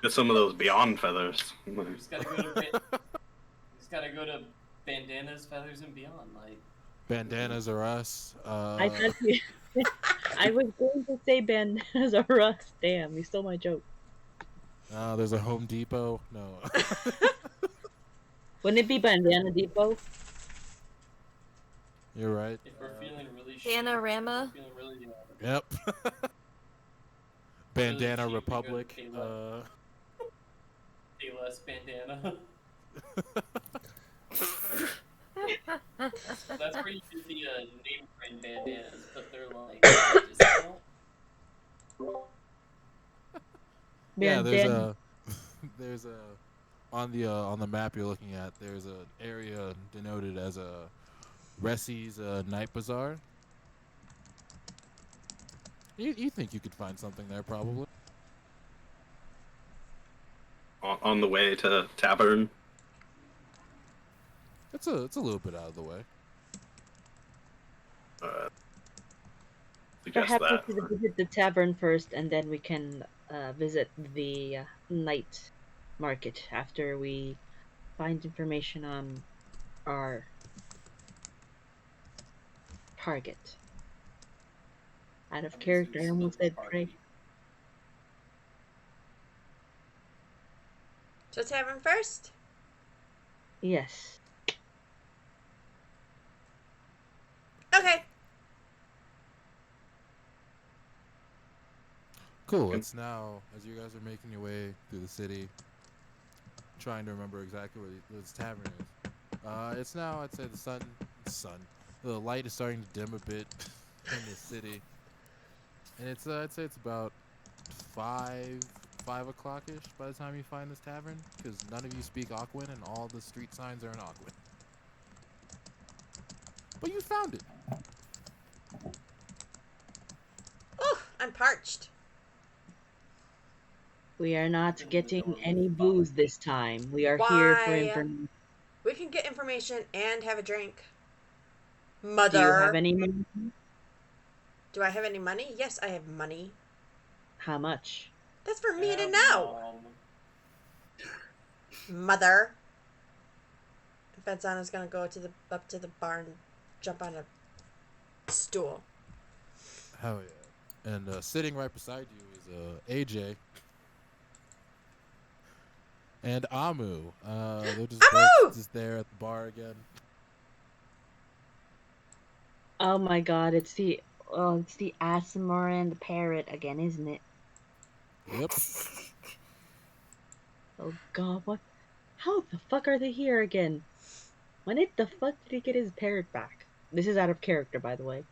Get some of those beyond feathers. You just gotta go to bandanas, feathers, and beyond. Like Bandanas are us. I thought you... I was going to say bandanas are us. Damn, you stole my joke. There's a Home Depot. No. Wouldn't it be Bandana Depot? You're right. if we're feeling really Panorama. feeling really Yep. Bandana cheap, we go to Republic. Payless. Payless bandana. That's where you do the name brand bandanas, but they're like discount. Yeah, Bandana. there's a on the map you're looking at. There's an area denoted as a Ressie's Night Bazaar. You think you could find something there, probably? On the way to tavern. It's a little bit out of the way. Suggest Perhaps that. we should visit the tavern first, and then we can visit the night market after we find information on our target. Out of character, I almost said prey. So tavern first? Yes. Okay. Cool. It's now, as you guys are making your way through the city, trying to remember exactly where this tavern is. It's now, I'd say, the light is starting to dim a bit in the city, and it's I'd say it's about 5 o'clock-ish by the time you find this tavern, because none of you speak Aquan, and all the street signs are in Aquan. But you found it. Oh, I'm parched. We are not Open the getting door any with booze fire. this time. We are here for Why? information. We can get information and have a drink. Do you have Mother. any money? Do I have any money? Yes, I have money. How much? That's for me to Um, know. um, Mother. Fedzana's gonna go to the up to the bar and jump on a stool. Hell yeah. And sitting right beside you is AJ and Amu. They're just Amu! both just there at the bar again. Oh my god, it's the Asimar and the parrot again, isn't it? Yep. Oh god, what? How the fuck are they here again? When the fuck did he get his parrot back? This is out of character, by the way.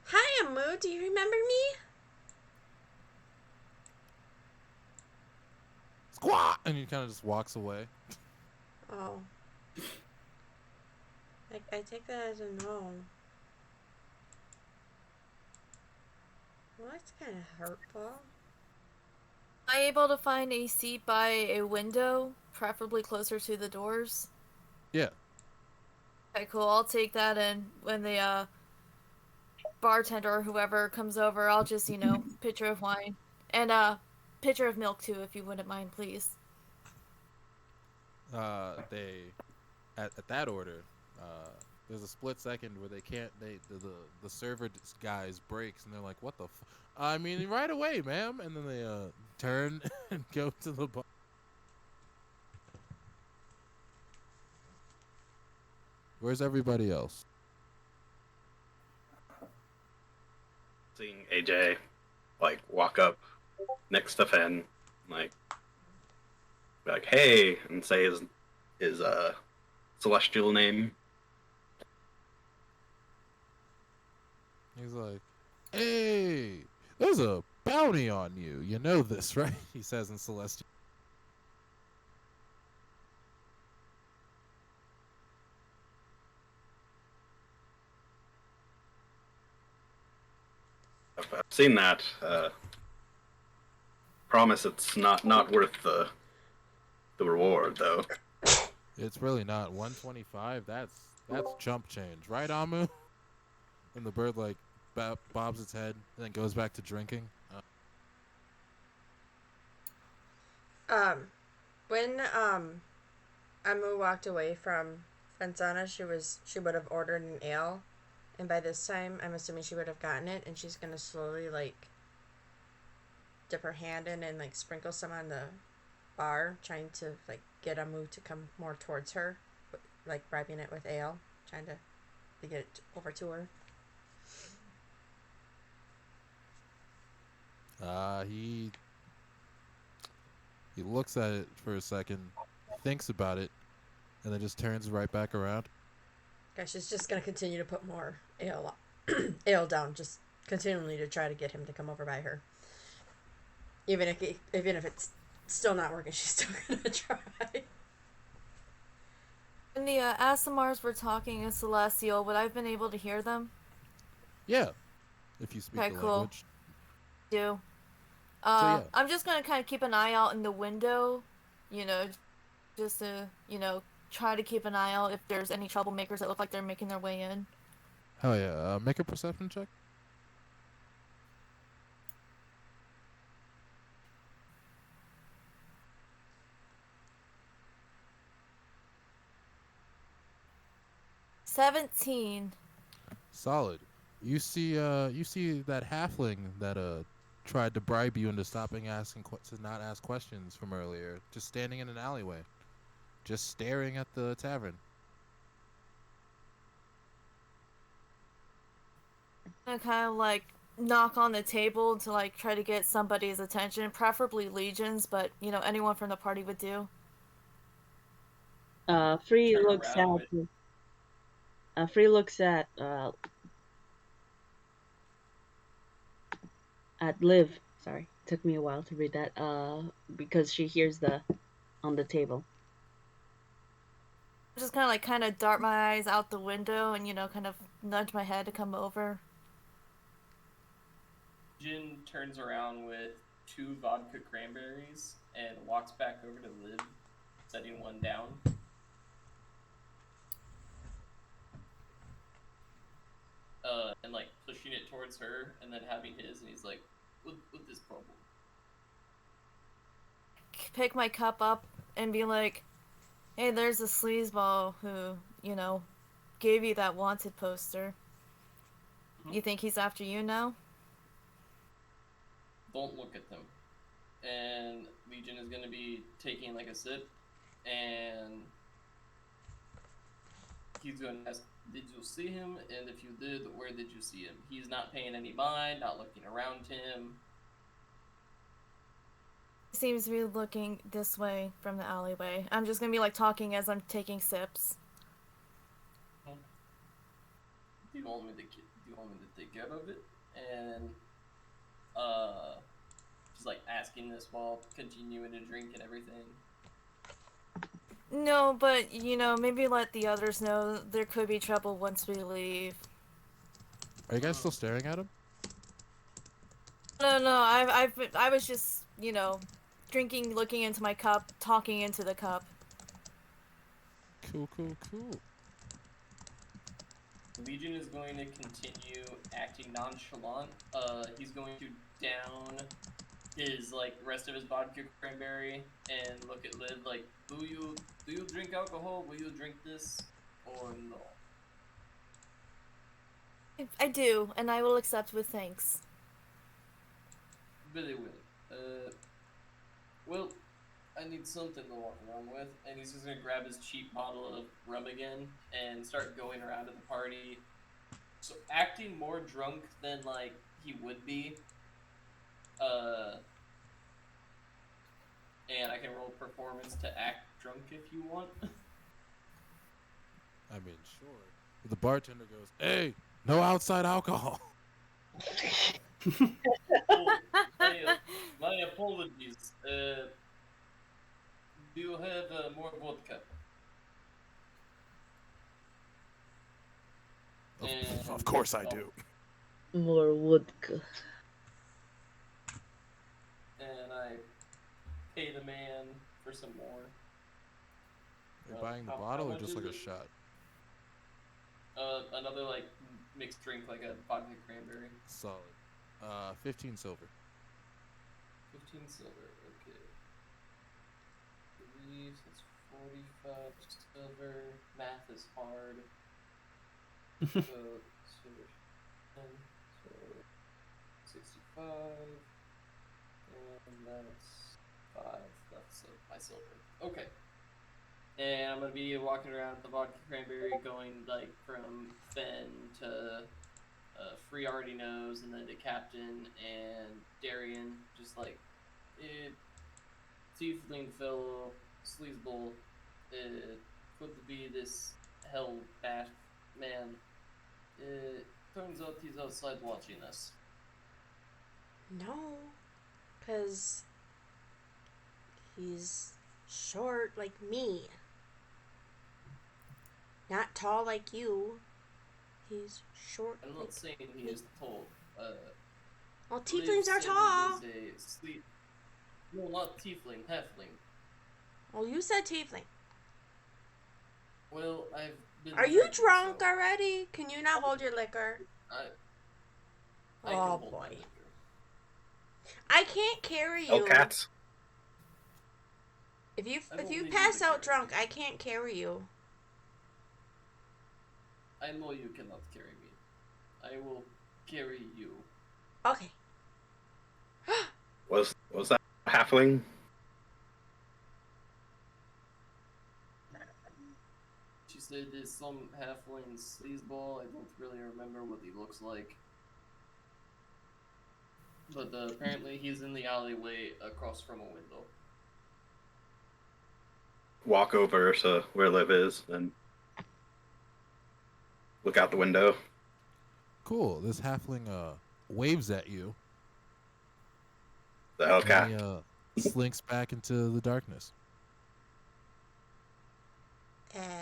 Hi, Amu. Do you remember me? Squat! And he kind of just walks away. Oh. I take that as a no. Well, that's kind of hurtful. Am I able to find a seat by a window, preferably closer to the doors? Yeah. Okay, cool. I'll take that, and when the bartender or whoever comes over, I'll just, pitcher of wine. And pitcher of milk, too, if you wouldn't mind, please. They at that order, there's a split second where they can't. The server guys breaks and they're like, "What the? I mean, right away, ma'am!" And then they turn and go to the bar. Where's everybody else? Seeing AJ like walk up next to Finn, like be like, "Hey," and say his celestial name. He's like, "Hey, there's a bounty on you. You know this, right?" He says in Celestial. I've seen that. Promise it's not worth the reward though. It's really not 125. That's chump change, right, Amu? And the bird like bobs its head and then goes back to drinking. When Amu walked away from Fenzana, she would have ordered an ale, and by this time, I'm assuming she would have gotten it, and she's gonna slowly like dip her hand in and like sprinkle some on the bar, trying to like get Amu to come more towards her, like bribing it with ale, trying to get it over to her. He looks at it for a second, thinks about it, and then just turns right back around. Gosh, she's just gonna continue to put more ale down, just continually to try to get him to come over by her. Even if it's still not working, she's still gonna try. When the Asimars were talking in Celestial, would I have been able to hear them? Yeah, if you speak Okay, the cool. language. Do. Yeah. I'm just gonna kind of keep an eye out in the window, just to, try to keep an eye out if there's any troublemakers that look like they're making their way in. Hell yeah. Make a perception check. $17. Solid. You see that halfling that tried to bribe you into stopping to not ask questions from earlier, just standing in an alleyway, just staring at the tavern. I kind of like knock on the table to like try to get somebody's attention, preferably legions, but anyone from the party would do. Free Turn looks around at Free looks at Liv. Sorry, took me a while to read that. Because she hears on the table. Just kind of dart my eyes out the window and, kind of nudge my head to come over. Jin turns around with 2 vodka cranberries and walks back over to Liv, setting one down. And like pushing it towards her, and then having his, and he's like, "What this problem?" Pick my cup up and be like, "Hey, there's a sleazeball who, gave you that wanted poster. You think he's after you now?" Don't look at them. And Legion is gonna be taking like a sip, and he's gonna ask, "Did you see him? And if you did, where did you see him?" He's not paying any mind, not looking around him. Seems to be looking this way from the alleyway. I'm just gonna be like talking as I'm taking sips. Do you want me to take care of it? And just like asking this while continuing to drink and everything. No, but maybe let the others know there could be trouble once we leave. Are you guys still staring at him? No, I was just, drinking, looking into my cup, talking into the cup. Cool. Legion is going to continue acting nonchalant. He's going to down his rest of his vodka cranberry and look at Liv like, do you drink alcohol? Will you drink this or no? I do, and I will accept with thanks. Very well. Well, I need something to walk around with, and he's just gonna grab his cheap bottle of rum again and start going around to the party. So acting more drunk than he would be. And I can roll performance to act drunk if you want. I mean, sure. But the bartender goes, "Hey, no outside alcohol." Oh, my apologies. Do you have more vodka? Of course I do. More vodka. And I pay the man for some more. You're buying the how bottle or much just is like a it? shot? Another mixed drink, like a vodka cranberry. Solid. 15 silver. 15 silver, okay. 3, so it's 45 silver. Math is hard. So 10, so 65. And that's 5. That's my silver. Okay. And I'm gonna be walking around with the vodka cranberry, going from Fen to Free already knows, and then to Captain and Daryien, just tiefling fellow, sleazeball, could be this hell bat man. Turns out he's outside watching us. No, because he's short like me. Not tall like you. He's short. I'm not saying he is tall. Well, tieflings are tall. No, not tiefling, halfling. Well, you said tiefling. Well, I've been. Are you drinking, drunk so already? Can you not hold your liquor? I Oh, can hold my boy. liquor. I can't carry you. Oh, cats. If you I don't need pass you to out carry drunk, I can't carry you. I know you cannot carry me. I will carry you. Okay. Was that a halfling? She said there's some halfling sleazeball. I don't really remember what he looks like. But apparently he's in the alleyway across from a window. Walk over to where Liv is and look out the window. Cool. This halfling waves at you. The Hilkath. And he slinks back into the darkness.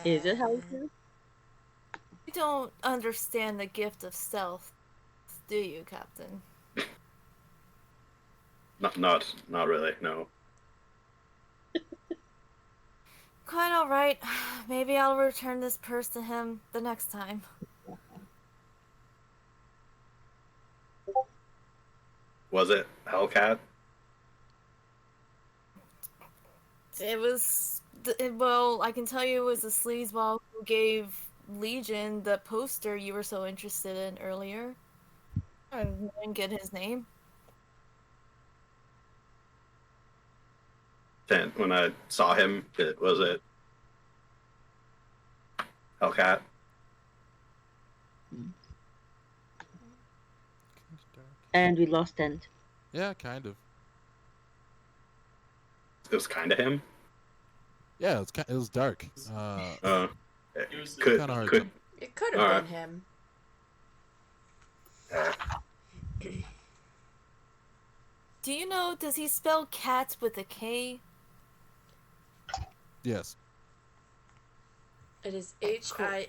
Is it Hellcat? You don't understand the gift of stealth, do you, Captain? Not really. No. Quite alright. Maybe I'll return this purse to him the next time. Was it Hellcat? It was... Well, I can tell you it was the sleazeball who gave Legion the poster you were so interested in earlier. I didn't get his name. When I saw him, was it Hellcat? And we lost Tent. Yeah, kind of. It was kind of him. Yeah, it was dark. It was Could kinda hard could It could have Alright. been him. Do you know, does he spell cat with a K? Yes. It is Hilkath.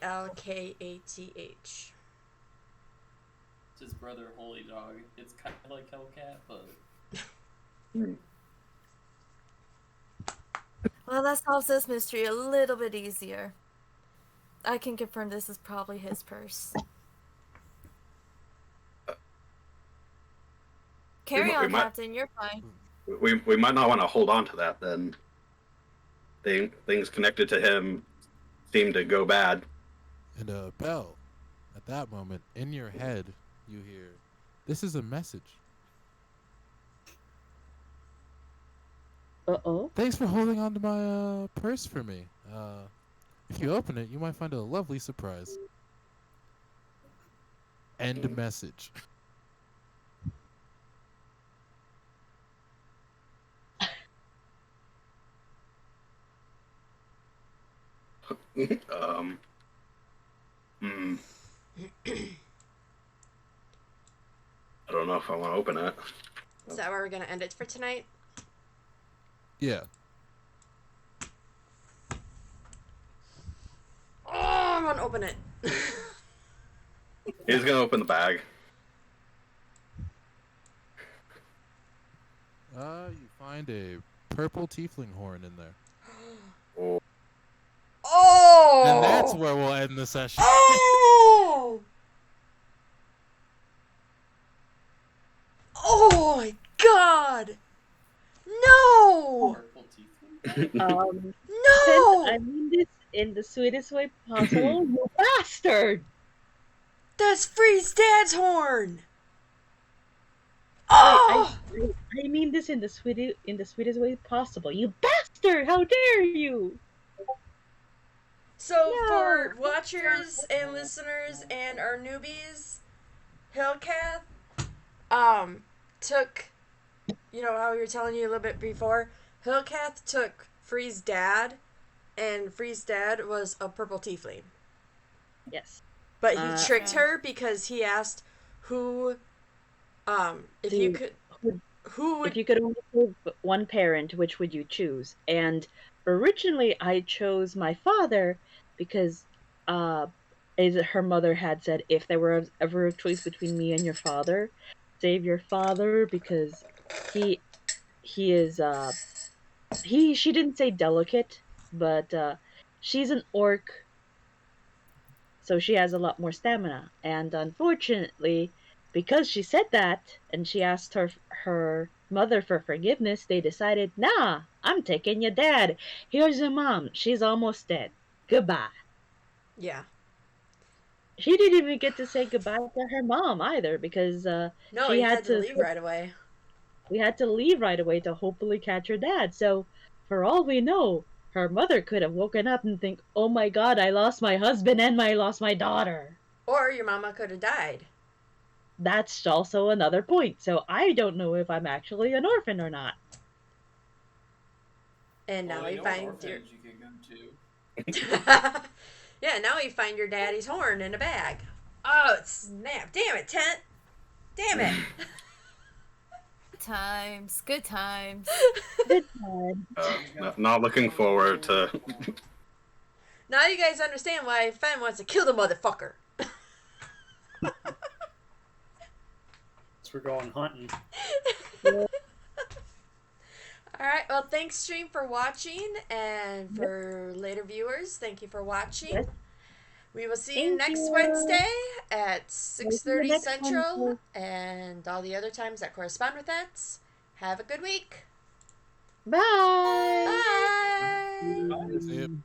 It's his brother, Holy Dog. It's kind of like Hellcat, but Well, that solves this mystery a little bit easier. I can confirm this is probably his purse. Carry on, Captain. You're fine. we might not want to hold on to that then. Things connected to him seem to go bad. And Belle, at that moment, in your head, you hear, "This is a message. Uh-oh. Thanks for holding on to my purse for me. If you open it, you might find a lovely surprise." End message. I don't know if I want to open it. Is that where we're gonna end it for tonight? Yeah. Oh, I want to open it. He's gonna open the bag. You find a purple tiefling horn in there. Oh! And that's where we'll end the session. Oh! Oh my god! No! purple teeth. No! I mean this in the sweetest way possible, you bastard! That's Free's dad's horn! Oh! I mean this in the sweetest way possible. You bastard! How dare you! So No. for watchers and listeners and our newbies, Hilkath, took, you know how we were telling you a little bit before, Hilkath took Free's dad, and Free's dad was a purple tiefling. Yes. But he tricked her because he asked who, if you could, who would... If you could only choose one parent, which would you choose? And originally I chose my father because her mother had said if there were ever a choice between me and your father, save your father because he is she didn't say delicate, but she's an orc, so she has a lot more stamina. And unfortunately, because she said that and she asked her mother for forgiveness, they decided, nah, I'm taking your dad. Here's your mom. She's almost dead. Goodbye. Yeah. She didn't even get to say goodbye to her mom either because No, she he had had to leave right away. we had to leave right away to hopefully catch her dad. So for all we know, her mother could have woken up and think, oh my god, I lost my husband and I lost my daughter. Or your mama could have died. That's also another point. So I don't know if I'm actually an orphan or not. And now Well, we you know an find your... orphanage you could go to. Yeah, now we find your daddy's horn in a bag. Oh, snap. Damn it, Tent. Damn it. Good times. Good times. Good time. Not looking forward to Now you guys understand why Fen wants to kill the motherfucker. So we're going hunting. Alright, well, thanks, stream, for watching, and for later viewers, thank you for watching. Yes. We will see you Thank next you. Wednesday at See you 6:30 next Central, Wednesday. and all the other times that correspond with that. Have a good week. Bye. Bye! See you.